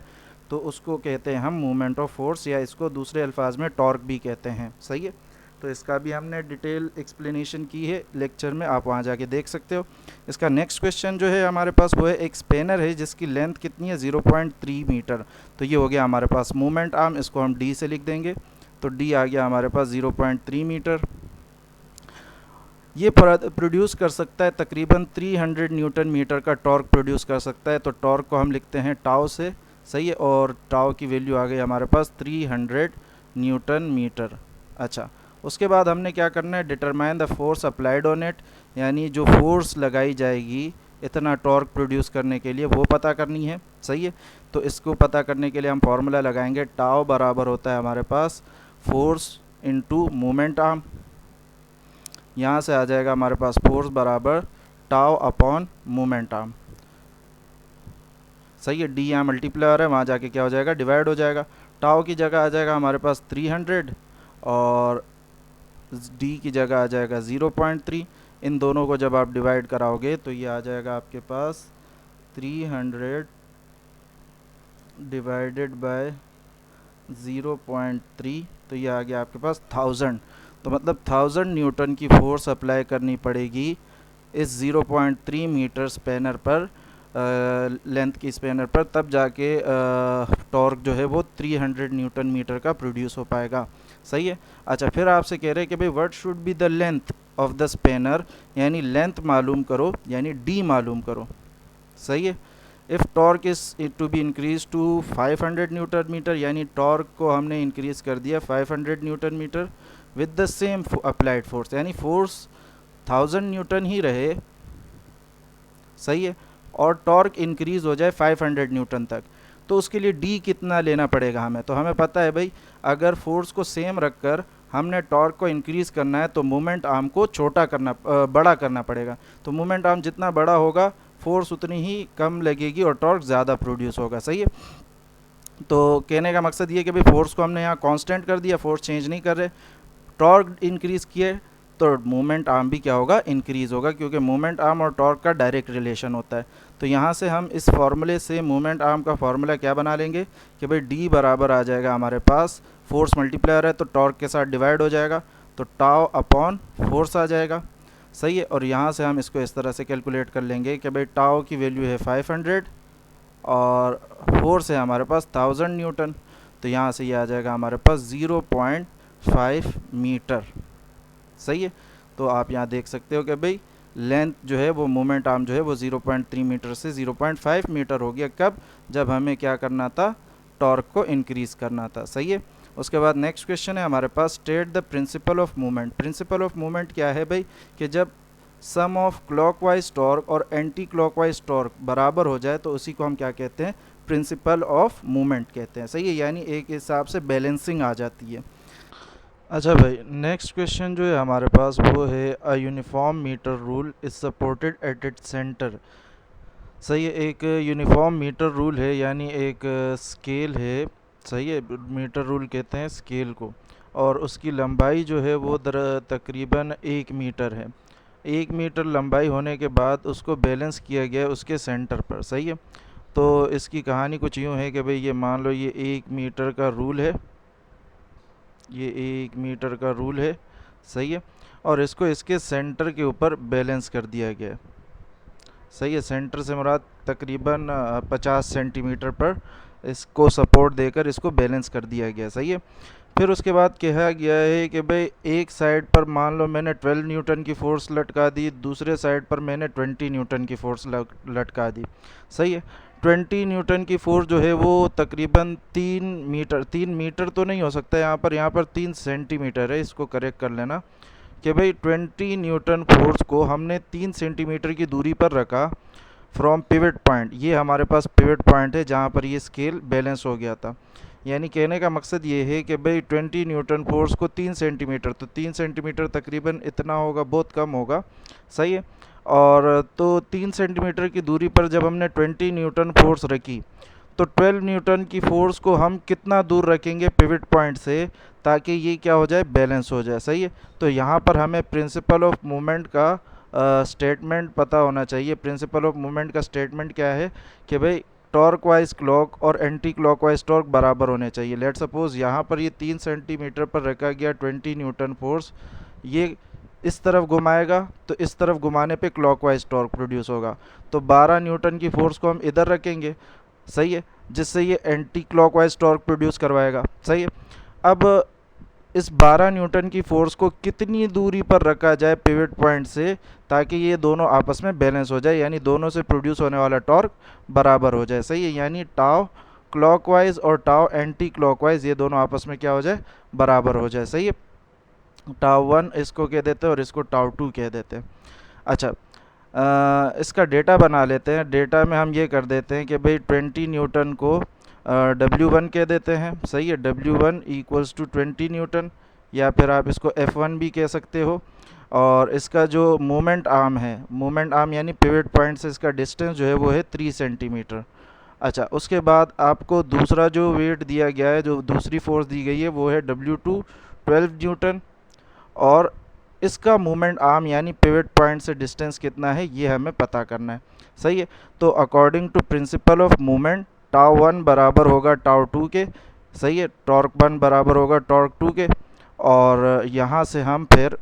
तो उसको कहते हैं हम मूवमेंट ऑफ फोर्स, या इसको दूसरे अल्फाज में टॉर्क भी कहते हैं, सही है। तो इसका भी हमने डिटेल एक्सप्लेनेशन की है लेक्चर में, आप वहाँ जाके देख सकते हो। इसका नेक्स्ट क्वेश्चन जो है हमारे पास वो है एक स्पेनर है जिसकी लेंथ कितनी है 0.3 मीटर। तो ये हो गया हमारे पास मूवमेंट आर्म, इसको हम डी से लिख देंगे, तो डी आ गया हमारे पास 0.3 मीटर। ये प्रोड्यूस कर सकता है तकरीबन 300 न्यूटन मीटर का टॉर्क प्रोड्यूस कर सकता है। तो टॉर्क को हम लिखते हैं टाउ से, सही है, और टाउ की वैल्यू आ गई हमारे पास 300 न्यूटन मीटर। अच्छा, उसके बाद हमने क्या करना है, determine the force applied on it, यानी जो फोर्स लगाई जाएगी इतना टॉर्क प्रोड्यूस करने के लिए वो पता करनी है, सही है। तो इसको पता करने के लिए हम फार्मूला लगाएंगे, टाउ बराबर होता है हमारे पास फोर्स इनटू मोमेंट आर्म। यहाँ से आ जाएगा हमारे पास फोर्स बराबर टाउ अपॉन मोमेंट आर्म, सही है। डी यहाँ मल्टीप्लायर है, वहाँ जाके क्या हो जाएगा, डिवाइड हो जाएगा। टाउ की जगह आ जाएगा हमारे पास 300 और डी की जगह आ जाएगा 0.3। इन दोनों को जब आप डिवाइड कराओगे तो ये आ जाएगा आपके पास 300 डिवाइडेड बाय 0.3, तो ये आ गया आपके पास 1000। तो मतलब 1000 न्यूटन की फोर्स अप्लाई करनी पड़ेगी इस 0.3 मीटर स्पैनर पर, लेंथ की स्पैनर पर, तब जाके टॉर्क जो है वो 300 न्यूटन मीटर का प्रोड्यूस हो पाएगा, सही है। अच्छा, फिर आपसे कह रहे हैं कि भाई what should be the length of the spanner, यानी लेंथ मालूम करो, यानी डी मालूम करो, सही है। If torque is to be increase to 500 newton metre, यानी टॉर्क को हमने इंक्रीज़ कर दिया 500 newton metre with the same applied force, यानी फोर्स 1000 न्यूटन ही रहे, सही है, और टॉर्क इंक्रीज हो जाए 500 न्यूटन तक, तो उसके लिए डी कितना लेना पड़ेगा हमें। तो हमें पता है भाई, अगर फोर्स को सेम रखकर हमने टॉर्क को इंक्रीज़ करना है तो मोमेंट आर्म को बड़ा करना पड़ेगा। तो मोमेंट आर्म जितना बड़ा होगा फोर्स उतनी ही कम लगेगी और टॉर्क ज़्यादा प्रोड्यूस होगा, सही है। तो कहने का मकसद ये कि भाई फोर्स को हमने यहाँ कांस्टेंट कर दिया, फोर्स चेंज नहीं कर रहे, टॉर्क इंक्रीज़ किए तो मोमेंट आर्म भी क्या होगा, इंक्रीज़ होगा, क्योंकि मोमेंट आर्म और टॉर्क का डायरेक्ट रिलेशन होता है। तो यहाँ से हम इस फॉर्मूले से मोमेंट आर्म का फॉर्मूला क्या बना लेंगे कि भाई डी बराबर आ जाएगा हमारे पास, फोर्स मल्टीप्लायर है तो टॉर्क के साथ डिवाइड हो जाएगा, तो टाउ अपॉन फोर्स आ जाएगा, सही है। और यहाँ से हम इसको इस तरह से कैलकुलेट कर लेंगे कि भाई टाउ की वैल्यू है 500 और फोर्स है हमारे पास 1000 न्यूटन, तो यहाँ से ये आ जाएगा हमारे पास 0.5 मीटर, सही है। तो आप यहाँ देख सकते हो कि भाई लेंथ जो है वो मोमेंट आर्म जो है वो 0.3 मीटर से 0.5 मीटर हो गया, कब, जब हमें क्या करना था, टॉर्क को इंक्रीज़ करना था, सही है। उसके बाद नेक्स्ट क्वेश्चन है हमारे पास, state the principle of movement. Principle of movement क्या है भाई, कि जब सम ऑफ क्लॉकवाइज टॉर्क और एंटी क्लॉकवाइज टॉर्क बराबर हो जाए तो उसी को हम क्या कहते हैं, प्रिंसिपल ऑफ मूवमेंट कहते हैं, सही है, यानी एक हिसाब से बैलेंसिंग आ जाती है। अच्छा भाई, नेक्स्ट क्वेश्चन जो है हमारे पास वो है, a uniform metre rule is supported at its centre, सही है। एक यूनिफॉर्म मीटर रूल है, यानी एक स्केल है, सही है, मीटर रूल कहते हैं स्केल को, और उसकी लंबाई जो है वो तकरीबन 1 मीटर है। 1 मीटर लंबाई होने के बाद उसको बैलेंस किया गया है उसके सेंटर पर, सही है। तो इसकी कहानी कुछ यूँ है कि भाई ये मान लो ये 1 मीटर का रूल है, ये 1 मीटर का रूल है, सही है, और इसको इसके सेंटर के ऊपर बैलेंस कर दिया गया है, सही है। सेंटर से मुराद तकरीबन 50 सेंटीमीटर पर इसको सपोर्ट देकर इसको बैलेंस कर दिया गया, सही है। फिर उसके बाद कहा गया है कि भाई एक साइड पर मान लो मैंने 12 न्यूटन की फ़ोर्स लटका दी, दूसरे साइड पर मैंने 20 न्यूटन की फ़ोर्स लटका दी, सही है। 20 न्यूटन की फ़ोर्स जो है वो तकरीबन 3 मीटर तो नहीं हो सकता यहाँ पर 3 सेंटीमीटर है, इसको करेक्ट कर लेना कि भाई 20 न्यूटन फोर्स को हमने 3 सेंटीमीटर की दूरी पर रखा फ्रॉम पिवट पॉइंट, ये हमारे पास पिवट पॉइंट है जहाँ पर ये स्केल बैलेंस हो गया था। यानी कहने का मकसद ये है कि भाई 20 न्यूटन फोर्स को 3 सेंटीमीटर, तो 3 सेंटीमीटर तकरीबन इतना होगा, बहुत कम होगा, सही है। और तो 3 सेंटीमीटर की दूरी पर जब हमने 20 न्यूटन फोर्स रखी तो 12 न्यूटन की फ़ोर्स को हम कितना दूर रखेंगे पिवट पॉइंट से, ताकि ये क्या हो जाए, बैलेंस हो जाए, सही है। तो यहाँ पर हमें प्रिंसिपल ऑफ मूवमेंट का स्टेटमेंट पता होना चाहिए। प्रिंसिपल ऑफ मूवमेंट का स्टेटमेंट क्या है कि भाई टॉर्क वाइज क्लॉक और एंटी क्लॉक वाइज टॉर्क बराबर होने चाहिए। लेट सपोज यहाँ पर ये 3 सेंटीमीटर पर रखा गया 20 न्यूटन फोर्स, ये इस तरफ घुमाएगा तो इस तरफ घुमाने पे क्लॉकवाइज टॉर्क प्रोड्यूस होगा, तो 12 न्यूटन की फोर्स को हम इधर रखेंगे, सही है, जिससे ये एंटी क्लॉकवाइज टॉर्क प्रोड्यूस करवाएगा, सही है। अब इस 12 न्यूटन की फोर्स को कितनी दूरी पर रखा जाए पिवट पॉइंट से, ताकि ये दोनों आपस में बैलेंस हो जाए, यानी दोनों से प्रोड्यूस होने वाला टॉर्क बराबर हो जाए, सही है। यानी टाव क्लॉकवाइज और टाव एंटी क्लॉकवाइज ये दोनों आपस में क्या हो जाए, बराबर हो जाए, सही है। टाव 1 इसको कह देते हैं और इसको टाव 2 कह देते हैं। अच्छा, इसका डेटा बना लेते हैं। डेटा में हम ये कर देते हैं कि भाई 20 न्यूटन को W1 कह देते हैं, सही है, W1 इक्वल्स टू 20 न्यूटन, या फिर आप इसको F1 भी कह सकते हो। और इसका जो मोमेंट आर्म है, मोमेंट आर्म यानी पिवट पॉइंट से इसका डिस्टेंस जो है वो है 3 सेंटीमीटर। अच्छा, उसके बाद आपको दूसरा जो वेट दिया गया है, जो दूसरी फोर्स दी गई है वो है W2 12 न्यूटन, और इसका मूवमेंट आर्म यानी पिवट पॉइंट से डिस्टेंस कितना है ये हमें पता करना है, सही है। तो according to principle of movement tau 1 बराबर होगा टाव 2 के, सही है, टॉर्क 1 बराबर होगा टॉर्क 2 के, और यहाँ से हम फिर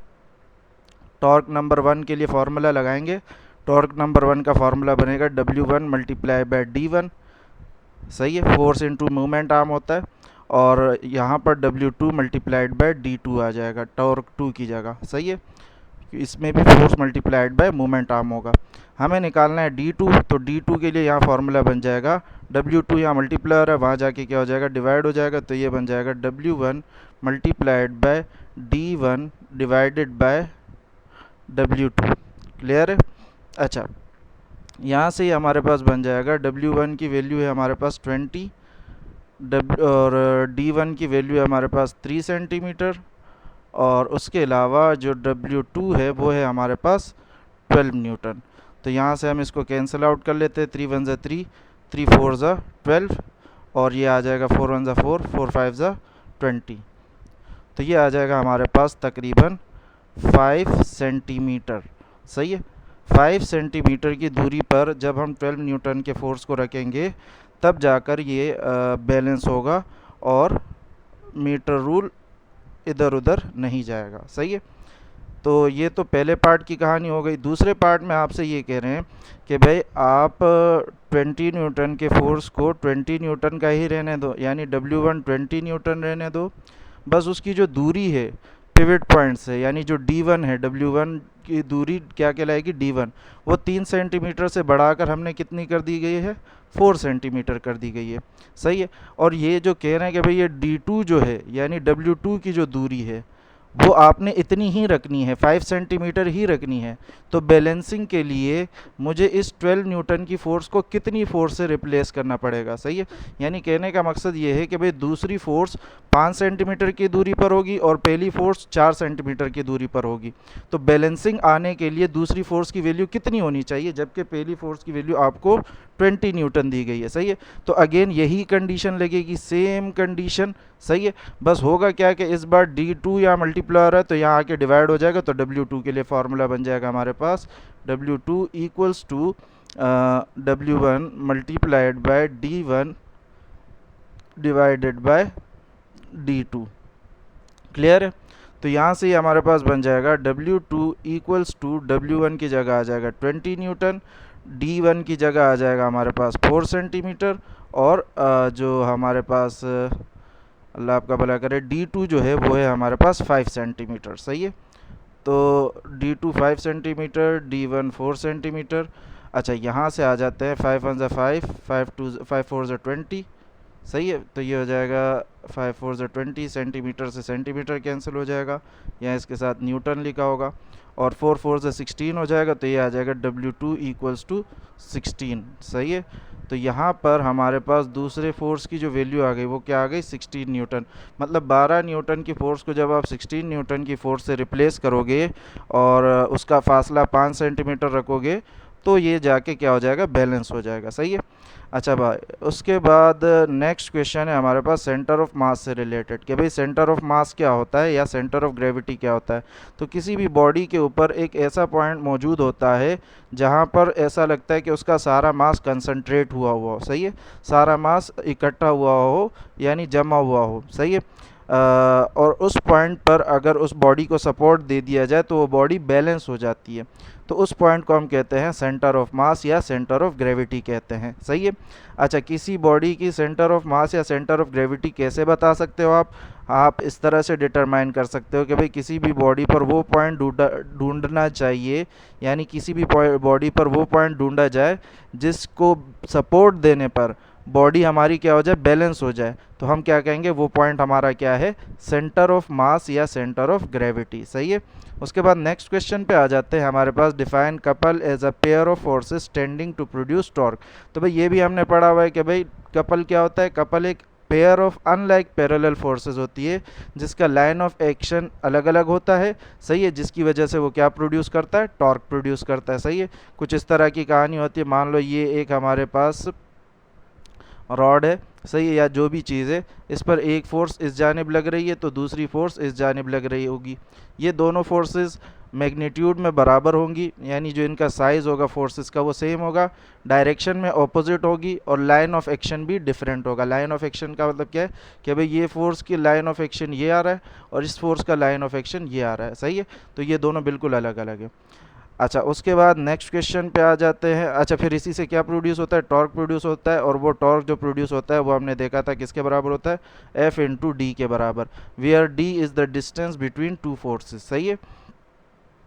टॉर्क नंबर 1 के लिए फार्मूला लगाएंगे। टॉर्क नंबर 1 का फार्मूला बनेगा W1 मल्टीप्लाई बाय D1, सही है, फोर्स इंटू मूवमेंट आर्म होता है, और यहाँ पर W2 मल्टीप्लाइड बाय D2 आ जाएगा टॉर्क 2 की जगह, सही है, इसमें भी force multiplied bye moment arm होगा। हमें निकालना है d2, तो d2 के लिए यहाँ फॉर्मूला बन जाएगा W2, यहाँ मल्टीप्लायर है, वहाँ जाके क्या हो जाएगा, डिवाइड हो जाएगा, तो ये बन जाएगा W1 multiplied by D1 divided bye W2। Clear है? अच्छा, यहाँ से ही हमारे पास बन जाएगा W1 की वैल्यू है हमारे पास 20, और D1 की वैल्यू है हमारे पास 3 सेंटीमीटर, और उसके अलावा जो W2 है वो है हमारे पास 12 न्यूटन। तो यहाँ से हम इसको कैंसिल आउट कर लेते हैं, 3 1 3, 3 4 12, और ये आ जाएगा 4 1 4, 4 5 20। तो ये आ जाएगा हमारे पास तकरीबन 5 सेंटीमीटर। सही है? 5 सेंटीमीटर की दूरी पर जब हम 12 न्यूटन के फोर्स को रखेंगे तब जाकर ये बैलेंस होगा और मीटर रूल इधर उधर नहीं जाएगा। सही है? तो ये तो पहले पार्ट की कहानी हो गई। दूसरे पार्ट में आपसे ये कह रहे हैं कि भाई आप 20 न्यूटन के फोर्स को 20 न्यूटन का ही रहने दो, यानी W1 20 न्यूटन रहने दो, बस उसकी जो दूरी है पिवट पॉइंट से, यानी जो D1 है, W1 की दूरी क्या कहलाएगी, D1, वो 3 सेंटीमीटर से बढ़ाकर हमने कितनी कर दी गई है, 4 सेंटीमीटर कर दी गई है। सही है? और ये जो कह रहे हैं कि भाई ये D2 जो है, यानी W2 की जो दूरी है वो आपने इतनी ही रखनी है, 5 सेंटीमीटर ही रखनी है। तो बैलेंसिंग के लिए मुझे इस 12 न्यूटन की फ़ोर्स को कितनी फ़ोर्स से रिप्लेस करना पड़ेगा। सही है? यानी कहने का मकसद ये है कि भाई दूसरी फ़ोर्स 5 सेंटीमीटर की दूरी पर होगी और पहली फ़ोर्स 4 सेंटीमीटर की दूरी पर होगी। तो बैलेंसिंग आने के लिए दूसरी फ़ोर्स की वैल्यू कितनी होनी चाहिए, जबकि पहली फ़ोर्स की वैल्यू आपको 20 न्यूटन दी गई है। सही है? तो अगेन यही कंडीशन लगेगी, सेम कंडीशन। सही है? बस होगा क्या कि इस बार D2 यहाँ मल्टीप्लायर है तो यहाँ आके डिवाइड हो जाएगा, तो W2 के लिए फार्मूला बन जाएगा हमारे पास W2 equals to W1 multiplied by D1 divided by D2। Clear है? तो यहाँ से ही हमारे पास बन जाएगा W2 इक्वल्स टू W1 की जगह आ जाएगा 20 न्यूटन, D1 की जगह आ जाएगा हमारे पास 4 सेंटीमीटर, और जो हमारे पास अल्लाह आपका भला करे D2 जो है वो है हमारे पास 5 सेंटीमीटर। सही है? तो D2 5 सेंटीमीटर, D1 4 सेंटीमीटर। अच्छा, यहाँ से आ जाते हैं 5 1 5, 5 4 20। सही है? तो ये हो जाएगा 5 4 20, सेंटीमीटर से सेंटीमीटर कैंसिल हो जाएगा, यहाँ इसके साथ न्यूटन लिखा होगा, और 4 4 16 हो जाएगा, तो ये आ जाएगा W2 इक्वल्स टू 16। सही है? तो यहाँ पर हमारे पास दूसरे फोर्स की जो वैल्यू आ गई वो क्या आ गई, 16 न्यूटन। मतलब 12 न्यूटन की फ़ोर्स को जब आप 16 न्यूटन की फ़ोर्स से रिप्लेस करोगे और उसका फासला 5 सेंटीमीटर रखोगे तो ये जाके क्या हो जाएगा, बैलेंस हो जाएगा। सही है? अच्छा भाई, उसके बाद नेक्स्ट क्वेश्चन है हमारे पास सेंटर ऑफ मास से रिलेटेड, कि भाई सेंटर ऑफ मास क्या होता है या सेंटर ऑफ ग्रेविटी क्या होता है। तो किसी भी बॉडी के ऊपर एक ऐसा पॉइंट मौजूद होता है जहाँ पर ऐसा लगता है कि उसका सारा मास कंसंट्रेट हुआ हो। सही है? सारा मास इकट्ठा हुआ हो, यानी जमा हुआ हो। सही है? और उस पॉइंट पर अगर उस बॉडी को सपोर्ट दे दिया जाए तो वो बॉडी बैलेंस हो जाती है। तो उस पॉइंट को हम कहते हैं सेंटर ऑफ मास या सेंटर ऑफ ग्रेविटी कहते हैं। सही है? अच्छा, किसी बॉडी की सेंटर ऑफ मास या सेंटर ऑफ ग्रेविटी कैसे बता सकते हो आप इस तरह से डिटरमाइन कर सकते हो कि भाई किसी भी बॉडी पर वो पॉइंट ढूंढना चाहिए, यानी किसी भी बॉडी पर वो पॉइंट ढूंढा जाए जिसको सपोर्ट देने पर बॉडी हमारी क्या हो जाए, बैलेंस हो जाए। तो हम क्या कहेंगे, वो पॉइंट हमारा क्या है, सेंटर ऑफ मास या सेंटर ऑफ ग्रेविटी। सही है? उसके बाद नेक्स्ट क्वेश्चन पे आ जाते हैं हमारे पास, define couple as a pair of forces tending to produce torque. तो भाई ये भी हमने पढ़ा हुआ है कि भाई कपल क्या होता है, कपल एक pair of unlike parallel forces होती है जिसका लाइन ऑफ एक्शन अलग अलग होता है। सही है? जिसकी वजह से वो क्या प्रोड्यूस करता है, टॉर्क प्रोड्यूस करता है। सही है? कुछ इस तरह की कहानी होती है, मान लो ये एक हमारे पास रॉड है, सही है, या जो भी चीज़ है, इस पर एक फोर्स इस जानिब लग रही है तो दूसरी फोर्स इस जानिब लग रही होगी। ये दोनों फोर्सेस मैग्नीट्यूड में बराबर होंगी, यानी जो इनका साइज़ होगा फोर्सेस का वो सेम होगा, डायरेक्शन में ऑपोजिट होगी, और लाइन ऑफ एक्शन भी डिफरेंट होगा। लाइन ऑफ एक्शन का मतलब क्या है कि भाई ये फोर्स की लाइन ऑफ एक्शन ये आ रहा है और इस फोर्स का लाइन ऑफ एक्शन ये आ रहा है। सही है? तो ये दोनों बिल्कुल अलग अलग है। अच्छा, उसके बाद नेक्स्ट क्वेश्चन पे आ जाते हैं। अच्छा, फिर इसी से क्या प्रोड्यूस होता है, टॉर्क प्रोड्यूस होता है, और वो टॉर्क जो प्रोड्यूस होता है वो हमने देखा था किसके बराबर होता है, F इंटू डी के बराबर, where D is the distance between two forces. सही है?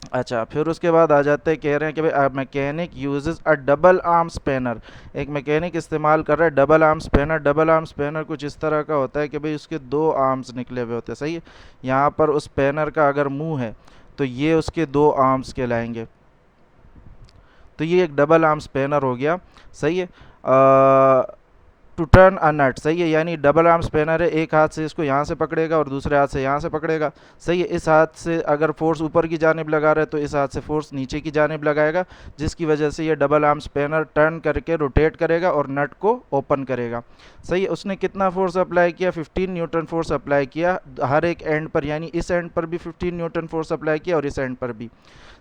अच्छा, फिर उसके बाद आ जाते हैं, कह रहे हैं कि भाई mechanic uses a double arm spanner. एक मैकेनिक इस्तेमाल कर रहा है double arm spanner. Double arm spanner कुछ इस तरह का होता है कि भाई उसके दो आर्म्स निकले हुए होते हैं, सही है। यहाँ पर उस स्पेनर का अगर मुंह है तो ये उसके दो आर्म्स कहलाएंगे। तो ये एक डबल आर्म स्पेनर हो गया, सही है। टू टर्न अ नट, सही है, यानी डबल आर्म स्पेनर है, एक हाथ से इसको यहाँ से पकड़ेगा और दूसरे हाथ से यहाँ से पकड़ेगा, सही है। इस हाथ से अगर फोर्स ऊपर की जानिब लगा रहा है तो इस हाथ से फोर्स नीचे की जानिब लगाएगा, जिसकी वजह से ये डबल आर्म स्पेनर टर्न करके रोटेट करेगा और नट को ओपन करेगा, सही है। उसने कितना फोर्स अप्लाई किया? 15 न्यूटन फोर्स अप्लाई किया हर एक एंड पर, यानी इस एंड पर भी 15 न्यूटन फोर्स अप्लाई किया और इस एंड पर भी,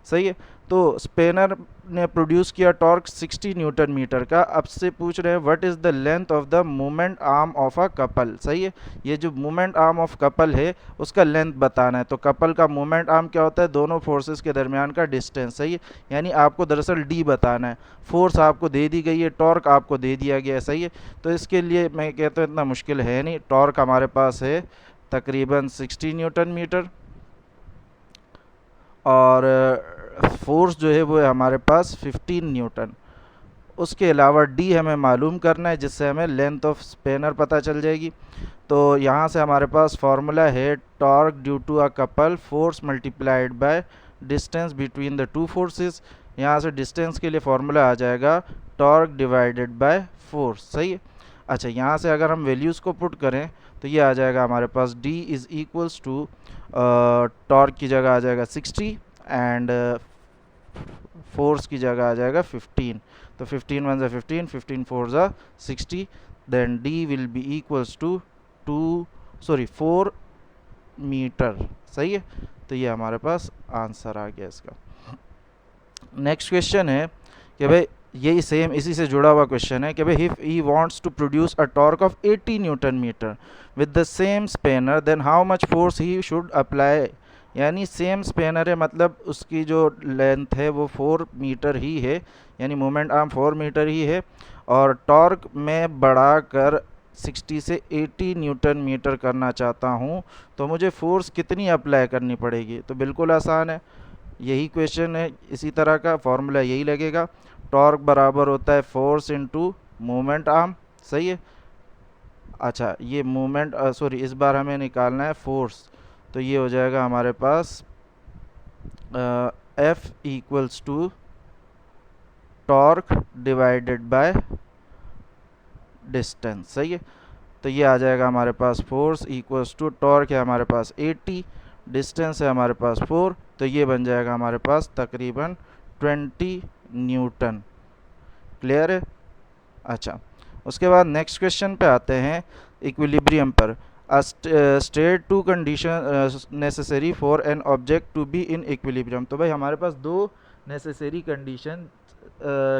सही है। तो स्पेनर ने प्रोड्यूस किया टॉर्क 60 न्यूटन मीटर का। अब से पूछ रहे हैं what is the length of the movement arm of a couple, सही है। ये जो मूवमेंट आर्म ऑफ कपल है उसका लेंथ बताना है। तो कपल का मूवमेंट आर्म क्या होता है? दोनों फोर्सेस के दरमियान का डिस्टेंस, सही है। यानी आपको दरअसल डी बताना है। फोर्स आपको दे दी गई है, टॉर्क आपको दे दिया गया है, सही है। तो इसके लिए मैं कहता हूँ इतना मुश्किल है नहीं। टॉर्क हमारे पास है तकरीबन 60 न्यूटन मीटर और फोर्स जो है वो है हमारे पास 15 न्यूटन। उसके अलावा डी हमें मालूम करना है, जिससे हमें लेंथ ऑफ स्पेनर पता चल जाएगी। तो यहाँ से हमारे पास फार्मूला है torque due to a couple force multiplied by distance between the two forces. यहाँ से डिस्टेंस के लिए फार्मूला आ जाएगा टॉर्क डिवाइडेड बाय फोर्स, सही है। अच्छा, यहाँ से अगर हम वैल्यूज़ को पुट करें तो ये आ जाएगा हमारे पास D is equals to torque की जगह आ जाएगा 60 एंड फोर्स की जगह आ जाएगा 15। तो 15 वन ज़ा 15, 15 फोर ज़ा 60, then D will be equals to 4 metre, सही है। तो ये हमारे पास आंसर आ गया इसका। नेक्स्ट क्वेश्चन है कि भाई यही सेम इसी से जुड़ा हुआ क्वेश्चन है कि भाई if he wants to produce a torque of 80 newton metre with the same spanner then how much force he should apply. यानी सेम स्पेनर है, मतलब उसकी जो लेंथ है वो 4 मीटर ही है, यानी मोमेंट आर्म 4 मीटर ही है, और टॉर्क में बढ़ाकर 60 से 80 न्यूटन मीटर करना चाहता हूँ, तो मुझे फोर्स कितनी अप्लाई करनी पड़ेगी? तो बिल्कुल आसान है, यही क्वेश्चन है, इसी तरह का फॉर्मूला यही लगेगा। टॉर्क बराबर होता है फोर्स इनटू मोमेंट आर्म, सही है। अच्छा, ये मोमेंट सॉरी इस बार हमें निकालना है फोर्स, तो ये हो जाएगा हमारे पास F equals to torque divided by distance, सही है। तो ये आ जाएगा हमारे पास फोर्स इक्वल्स टू टॉर्क है हमारे पास 80, डिस्टेंस है हमारे पास 4, तो ये बन जाएगा हमारे पास तकरीबन 20 न्यूटन। क्लियर है? अच्छा, उसके बाद नेक्स्ट क्वेश्चन पे आते हैं इक्विलिब्रियम पर। State two condition necessary for an object to be in equilibrium. तो भाई हमारे पास दो नेसेसरी कंडीशन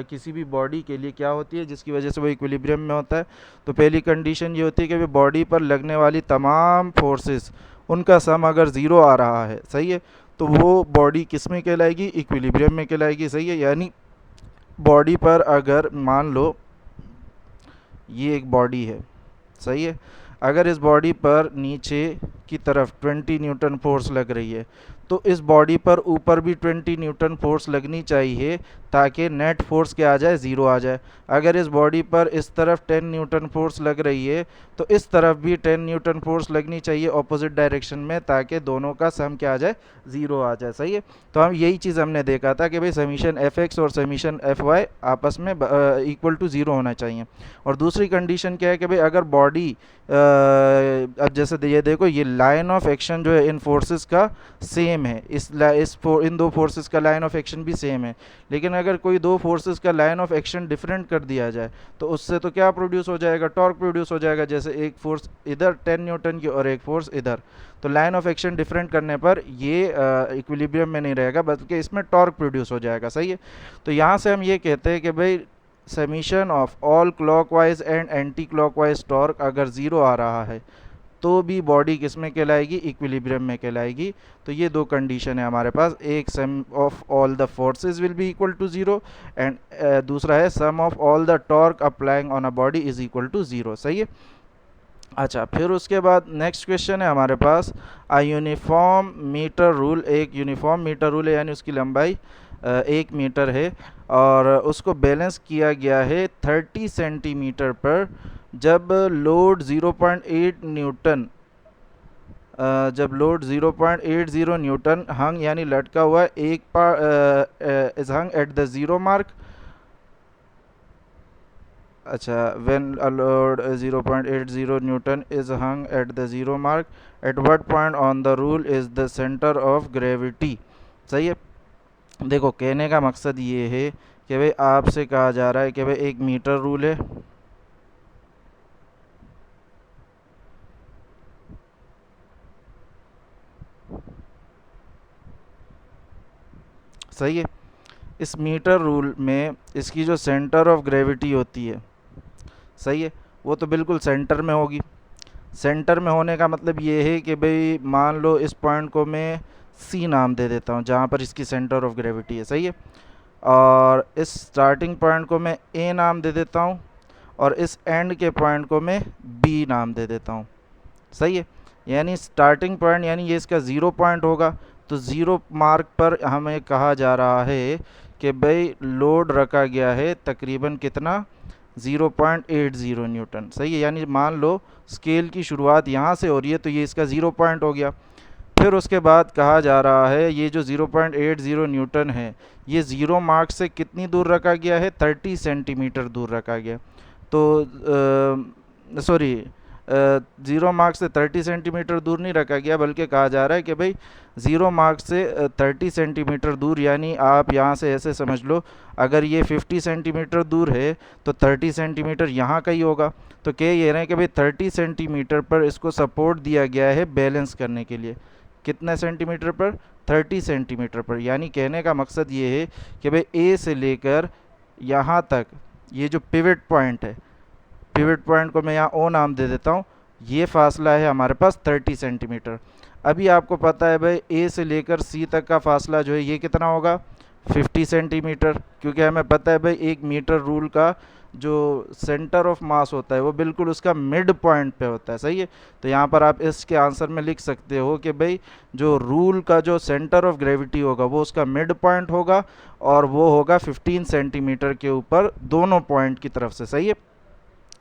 किसी भी बॉडी के लिए क्या होती है जिसकी वजह से वो इक्विलिब्रियम में होता है। तो पहली कंडीशन ये होती है कि बॉडी पर लगने वाली तमाम फोर्सेस उनका सम अगर ज़ीरो आ रहा है, सही है, तो वो बॉडी किस में कहलाएगी? इक्विलिब्रियम में कहलाएगी, सही है। यानी बॉडी पर अगर मान लो ये एक बॉडी है, सही है, अगर इस बॉडी पर नीचे की तरफ 20 न्यूटन फोर्स लग रही है तो इस बॉडी पर ऊपर भी 20 न्यूटन फोर्स लगनी चाहिए ताकि नेट फोर्स क्या आ जाए? ज़ीरो आ जाए। अगर इस बॉडी पर इस तरफ 10 न्यूटन फोर्स लग रही है तो इस तरफ भी 10 न्यूटन फोर्स लगनी चाहिए ऑपोजिट डायरेक्शन में, ताकि दोनों का सम क्या आ जाए? ज़ीरो आ जाए, सही है। तो हम यही चीज़ हमने देखा था कि भाई समीशन एफ एक्स और समीशन एफ वाई आपस में इक्वल टू ज़ीरो होना चाहिए। और दूसरी कंडीशन क्या है कि भाई अगर बॉडी अब जैसे ये देखो, ये लाइन ऑफ एक्शन जो है इन फोर्सेस का सेम है, इन दो फोर्सेस का लाइन ऑफ एक्शन भी सेम है, लेकिन अगर कोई दो फोर्सेस का लाइन ऑफ एक्शन डिफरेंट कर दिया जाए तो उससे तो क्या प्रोड्यूस हो जाएगा? टॉर्क प्रोड्यूस हो जाएगा। जैसे एक फोर्स इधर 10 न्यूटन की और एक फोर्स इधर, तो लाइन ऑफ एक्शन डिफरेंट करने पर ये इक्विलिब्रियम में नहीं रहेगा बल्कि इसमें टॉर्क प्रोड्यूस हो जाएगा, सही है। तो यहाँ से हम ये कहते हैं कि भाई summation of all clockwise and anti clockwise torque अगर ज़ीरो आ रहा है तो भी बॉडी किस में कहलाएगी? इक्विलिब्रियम में कहलाएगी। तो ये दो कंडीशन है हमारे पास, एक sum of all the forces will be equal to zero and दूसरा है sum of all the torque applying on a body is equal to zero, सही है। अच्छा, फिर उसके बाद नेक्स्ट क्वेश्चन है हमारे पास, आ यूनिफॉर्म मीटर रूल। एक यूनिफॉर्म मीटर रूल है यानी उसकी लंबाई 1 मीटर है और उसको बैलेंस किया गया है 30 सेंटीमीटर पर। जब लोड 0.8 न्यूटन जब लोड 0.80 न्यूटन हंग यानी लटका हुआ है एक bar is hung at the zero mark. अच्छा, when a load 0.80 Newton is hung at the zero mark, at what point on the rule is the center of gravity? सही है। देखो, कहने का मकसद ये है कि भाई आपसे कहा जा रहा है कि भाई 1 मीटर रूल है, सही है। इस मीटर रूल में इसकी जो सेंटर ऑफ ग्रेविटी होती है, सही है, वो तो बिल्कुल सेंटर में होगी। सेंटर में होने का मतलब ये है कि भाई मान लो इस पॉइंट को मैं सी नाम दे देता हूँ जहाँ पर इसकी सेंटर ऑफ ग्रेविटी है, सही है। और इस स्टार्टिंग पॉइंट को मैं ए नाम दे देता हूँ और इस एंड के पॉइंट को मैं बी नाम दे देता हूँ, सही है। यानी स्टार्टिंग पॉइंट यानी ये इसका ज़ीरो पॉइंट होगा, तो ज़ीरो मार्क पर हमें कहा जा रहा है कि भाई लोड रखा गया है तकरीबन कितना, 0.80 न्यूटन, सही है। यानी मान लो स्केल की शुरुआत यहाँ से हो रही है तो ये इसका 0 पॉइंट हो गया। फिर उसके बाद कहा जा रहा है ये जो 0.80 न्यूटन है ये ज़ीरो मार्क से कितनी दूर रखा गया है, 30 सेंटीमीटर दूर रखा गया। तो सॉरी, ज़ीरो मार्क से 30 सेंटीमीटर दूर नहीं रखा गया, बल्कि कहा जा रहा है कि भाई ज़ीरो मार्क से 30 सेंटीमीटर दूर, यानी आप यहाँ से ऐसे समझ लो, अगर ये 50 सेंटीमीटर दूर है तो 30 सेंटीमीटर यहाँ का ही होगा। तो कह ये रहे हैं कि भाई 30 सेंटीमीटर पर इसको सपोर्ट दिया गया है बैलेंस करने के लिए। कितने सेंटीमीटर पर, 30 सेंटीमीटर पर। यानी कहने का मकसद ये है कि भाई ए से लेकर यहाँ तक ये जो पिवट पॉइंट है, पिवट पॉइंट को मैं यहाँ ओ नाम दे देता हूँ, ये फासला है हमारे पास 30 सेंटीमीटर। अभी आपको पता है भाई ए से लेकर सी तक का फासला जो है ये कितना होगा, 50 सेंटीमीटर, क्योंकि हमें पता है भाई 1 मीटर रूल का जो सेंटर ऑफ मास होता है वो बिल्कुल उसका मिड पॉइंट पे होता है, सही है। तो यहाँ पर आप इसके आंसर में लिख सकते हो कि भाई जो रूल का जो सेंटर ऑफ ग्रेविटी होगा वो उसका मिड पॉइंट होगा और वो होगा 15 सेंटीमीटर के ऊपर दोनों पॉइंट की तरफ से, सही है।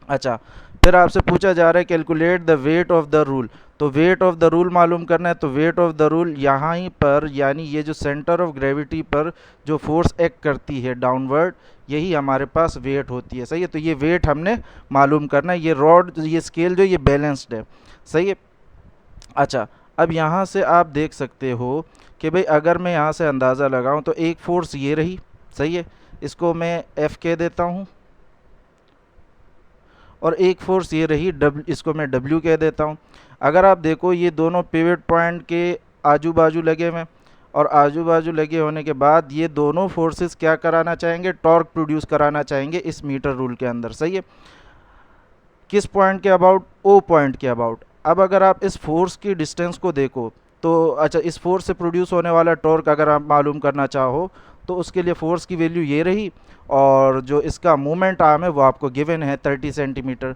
अच्छा, फिर आपसे पूछा जा रहा है calculate the weight of the rule. तो वेट ऑफ द रूल मालूम करना है, तो वेट ऑफ द रूल यहाँ ही पर यानी ये जो सेंटर ऑफ ग्रेविटी पर जो फोर्स एक्ट करती है डाउनवर्ड, यही हमारे पास वेट होती है, सही है। तो ये वेट हमने मालूम करना है। ये रॉड, ये स्केल जो ये बैलेंस्ड है, सही है। अच्छा, अब यहाँ से आप देख सकते हो कि भाई अगर मैं यहाँ से अंदाज़ा लगाऊँ तो एक फोर्स ये रही, सही है, इसको मैं एफ कह देता हूँ, और एक फोर्स ये रही डब्ल्यू, इसको मैं डब्ल्यू कह देता हूँ। अगर आप देखो ये दोनों पिवट पॉइंट के आजू बाजू लगे हुए, और आजू बाजू लगे होने के बाद ये दोनों फोर्सेस क्या कराना चाहेंगे, टॉर्क प्रोड्यूस कराना चाहेंगे इस मीटर रूल के अंदर, सही है। किस पॉइंट के अबाउट, ओ पॉइंट के अबाउट। अब अगर आप इस फोर्स की डिस्टेंस को देखो तो अच्छा, इस फोर्स से प्रोड्यूस होने वाला टॉर्क अगर आप मालूम करना चाहो तो उसके लिए फोर्स की वैल्यू ये रही, और जो इसका मूवमेंट आर्म है वो आपको गिवन है 30 सेंटीमीटर।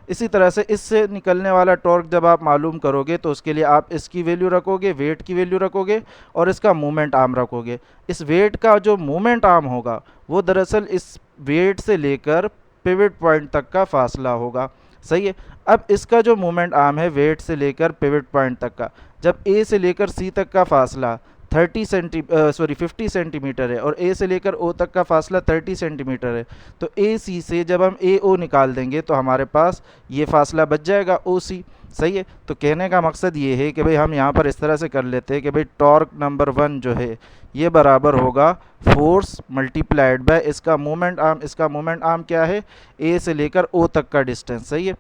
इसी तरह से इससे निकलने वाला टॉर्क जब आप मालूम करोगे तो उसके लिए आप इसकी वैल्यू रखोगे, वेट की वैल्यू रखोगे और इसका मूवमेंट आर्म रखोगे। इस वेट का जो मूवमेंट आर्म होगा वो दरअसल इस वेट से लेकर पिवट पॉइंट तक का फासला होगा, सही है। अब इसका जो मूवमेंट आर्म है वेट से लेकर पिवट पॉइंट तक का, जब ए से लेकर सी तक का फासला 50 सेंटीमीटर है और ए से लेकर ओ तक का फासला 30 सेंटीमीटर है, तो ए सी से जब हम ए ओ निकाल देंगे तो हमारे पास ये फासला बच जाएगा ओ सी, सही है। तो कहने का मकसद ये है कि भाई हम यहाँ पर इस तरह से कर लेते हैं कि भाई टॉर्क नंबर 1 जो है ये बराबर होगा फोर्स मल्टीप्लाइड बाय इसका मूवमेंट आर्म। इसका मूवमेंट आर्म क्या है, ए से लेकर ओ तक का डिस्टेंस, सही है।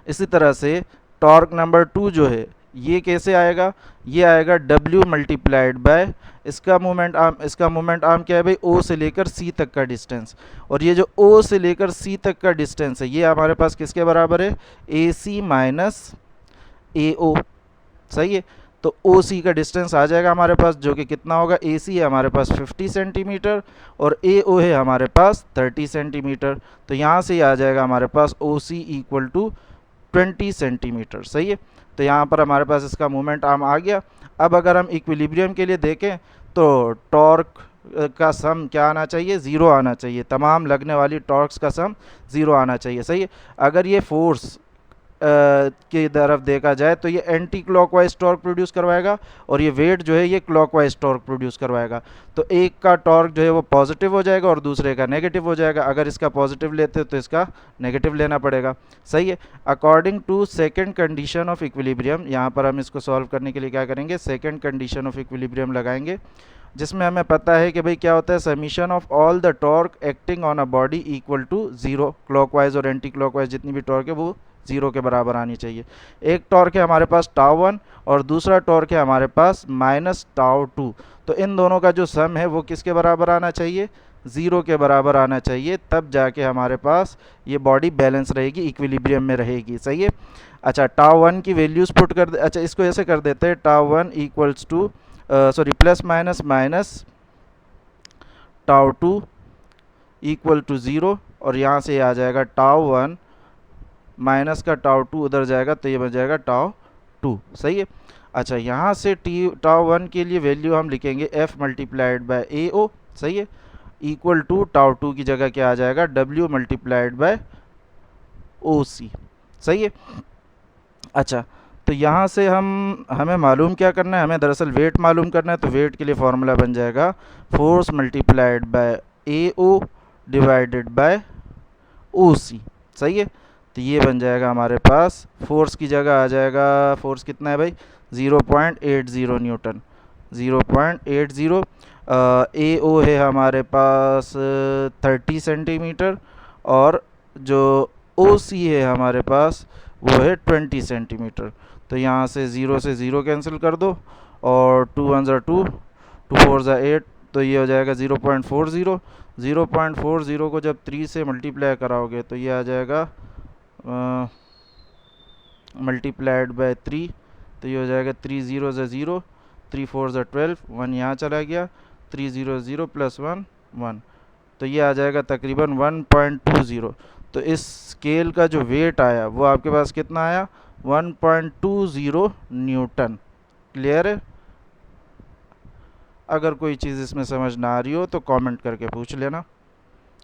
इसी तरह से टॉर्क नंबर 2 जो है ये कैसे आएगा, ये आएगा W मल्टीप्लाइड बाय इसका मूवमेंट आर्म। इसका मूवमेंट आर्म क्या है भाई, O से लेकर C तक का डिस्टेंस, और ये जो O से लेकर C तक का डिस्टेंस है ये हमारे पास किसके बराबर है, AC माइनस AO, सही है। तो OC का डिस्टेंस आ जाएगा हमारे पास जो कि कितना होगा, AC है हमारे पास 50 सेंटीमीटर और AO है हमारे पास 30 सेंटीमीटर। तो यहाँ से ही आ जाएगा हमारे पास OC इक्वल टू 20 सेंटीमीटर। सही है, तो यहाँ पर हमारे पास इसका मोमेंट आर्म आ गया। अब अगर हम इक्विलिब्रियम के लिए देखें तो टॉर्क का सम क्या आना चाहिए, ज़ीरो आना चाहिए। तमाम लगने वाली टॉर्क्स का सम ज़ीरो आना चाहिए। सही है, अगर ये फोर्स की तरफ देखा जाए तो ये एंटी क्लॉकवाइज टॉर्क प्रोड्यूस करवाएगा और ये वेट जो है ये क्लॉकवाइज टॉर्क प्रोड्यूस करवाएगा। तो एक का टॉर्क जो है वो पॉजिटिव हो जाएगा और दूसरे का नेगेटिव हो जाएगा। अगर इसका पॉजिटिव लेते तो इसका नेगेटिव लेना पड़ेगा। सही है, according to second condition of equilibrium, यहाँ पर हम इसको सॉल्व करने के लिए क्या करेंगे, सेकंड कंडीशन ऑफ इक्विलिब्रियम लगाएंगे, जिसमें हमें पता है कि भाई क्या होता है, summation of all the torque acting on a body equal to zero. Clockwise और एंटी क्लॉकवाइज जितनी भी टॉर्क है वो ज़ीरो के बराबर आनी चाहिए। एक टॉर्क है हमारे पास टाउ 1 और दूसरा टॉर्क है हमारे पास माइनस टाउ 2। तो इन दोनों का जो सम है वो किसके बराबर आना चाहिए, ज़ीरो के बराबर आना चाहिए। तब जाके हमारे पास ये बॉडी बैलेंस रहेगी, इक्विलिब्रियम में रहेगी। सही है, अच्छा टाउ 1 की वैल्यूज़ पुट कर अच्छा इसको ऐसे कर देते हैं, tau 1 equals to sorry plus minus minus tau 2 equal to zero, और यहाँ से आ जाएगा टाउ 1 माइनस का टाउ 2 उधर जाएगा तो ये बन जाएगा टाउ 2। सही है, अच्छा यहाँ से टाउ 1 के लिए वैल्यू हम लिखेंगे f मल्टीप्लाइड बाय ए ओ। सही है, इक्वल टू टाउ 2 की जगह क्या आ जाएगा, w multiplied by O C. सही है, अच्छा तो यहाँ से हमें मालूम क्या करना है, हमें दरअसल वेट मालूम करना है। तो वेट के लिए फॉर्मूला बन जाएगा force multiplied by A O divided by O C. सही है, तो ये बन जाएगा हमारे पास, फोर्स की जगह आ जाएगा, फोर्स कितना है भाई 0.80 न्यूटन, 0.80। ए ओ है हमारे पास 30 सेंटीमीटर और जो ओ सी है हमारे पास वो है 20 सेंटीमीटर। तो यहाँ से 0 से 0 कैंसिल कर दो और 2 1 ज़ा 2, 2 4 ज़ा 8, तो ये हो जाएगा 0.40। 0.40 को जब 3 से मल्टीप्लाई कराओगे तो ये आ जाएगा मल्टीप्लाइड बाय 3, तो ये हो जाएगा 3 0 ज़ा 0, 3 4 ज़ा 12, 1 यहाँ चला गया, 3 0 0 प्लस 1 1, तो ये आ जाएगा तकरीबन 1.20। तो इस स्केल का जो वेट आया वो आपके पास कितना आया, 1.20 न्यूटन। क्लियर है, अगर कोई चीज़ इसमें समझ ना आ रही हो तो कमेंट करके पूछ लेना,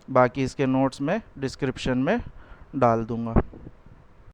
बाकी इसके नोट्स में डिस्क्रिप्शन में डाल दूंगा।